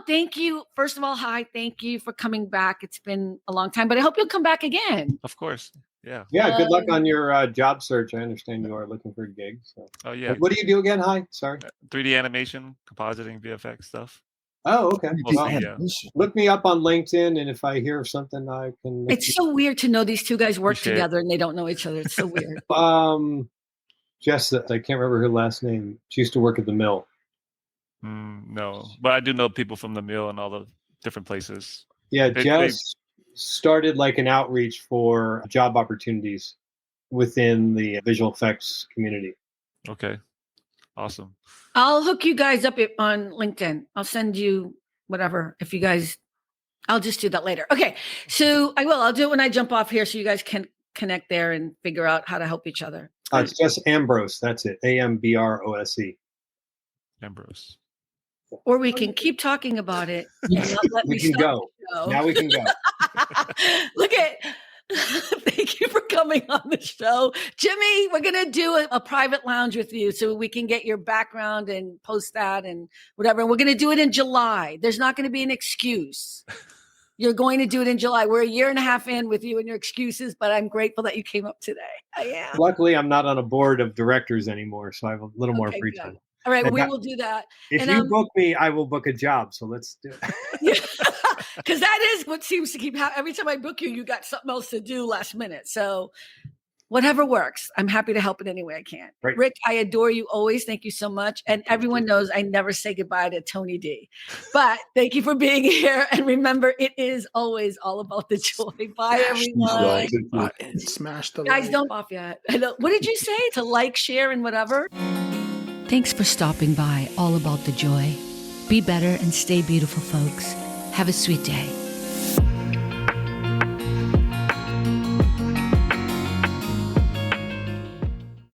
A: thank you. First of all, hi, thank you for coming back. It's been a long time, but I hope you'll come back again.
E: Of course. Yeah.
F: Yeah. Good luck on your job search. I understand you are looking for gigs. So.
E: Oh, yeah.
F: What do you do again? Hi. Sorry.
E: 3D animation, compositing, VFX stuff.
F: Oh, okay.
E: Well, yeah.
F: Look me up on LinkedIn, and if I hear of something, I can.
A: It's so weird to know these two guys work together and they don't know each other. It's so weird.
F: Jess, I can't remember her last name. She used to work at the mill.
E: No, but I do know people from the mill and all the different places.
F: Yeah, Jess started like an outreach for job opportunities within the visual effects community.
E: Okay, awesome.
A: I'll hook you guys up on LinkedIn. I'll send you whatever. If you guys, I'll just do that later. Okay, so I will. I'll do it when I jump off here so you guys can connect there and figure out how to help each other.
F: It's just Ambrose. That's it. AMBROSE.
E: Ambrose.
A: Or we can keep talking about it. And not let
F: we can go. Now we can go.
A: Look at. Thank you for coming on the show. Jimmy, we're going to do a private lounge with you so we can get your background and post that and whatever. And we're going to do it in July. There's not going to be an excuse. You're going to do it in July. We're a year and a half in with you and your excuses, but I'm grateful that you came up today. I am.
F: Luckily, I'm not on a board of directors anymore, so I have a little more free time.
A: All right, we will do that.
F: If you book me, I will book a job. So let's do it.
A: Because that is what seems to keep happening. Every time I book you, you got something else to do last minute. So whatever works, I'm happy to help in any way I can. Right. Rick, I adore you always. Thank you so much. And everyone knows I never say goodbye to Tony D. But thank you for being here. And remember, it is always all about the joy. Bye, everyone.
D: Smash the
A: guys, don't off yet. What did you say? To like, share, and whatever? Thanks for stopping by All About the Joy. Be better and stay beautiful, folks. Have a sweet day.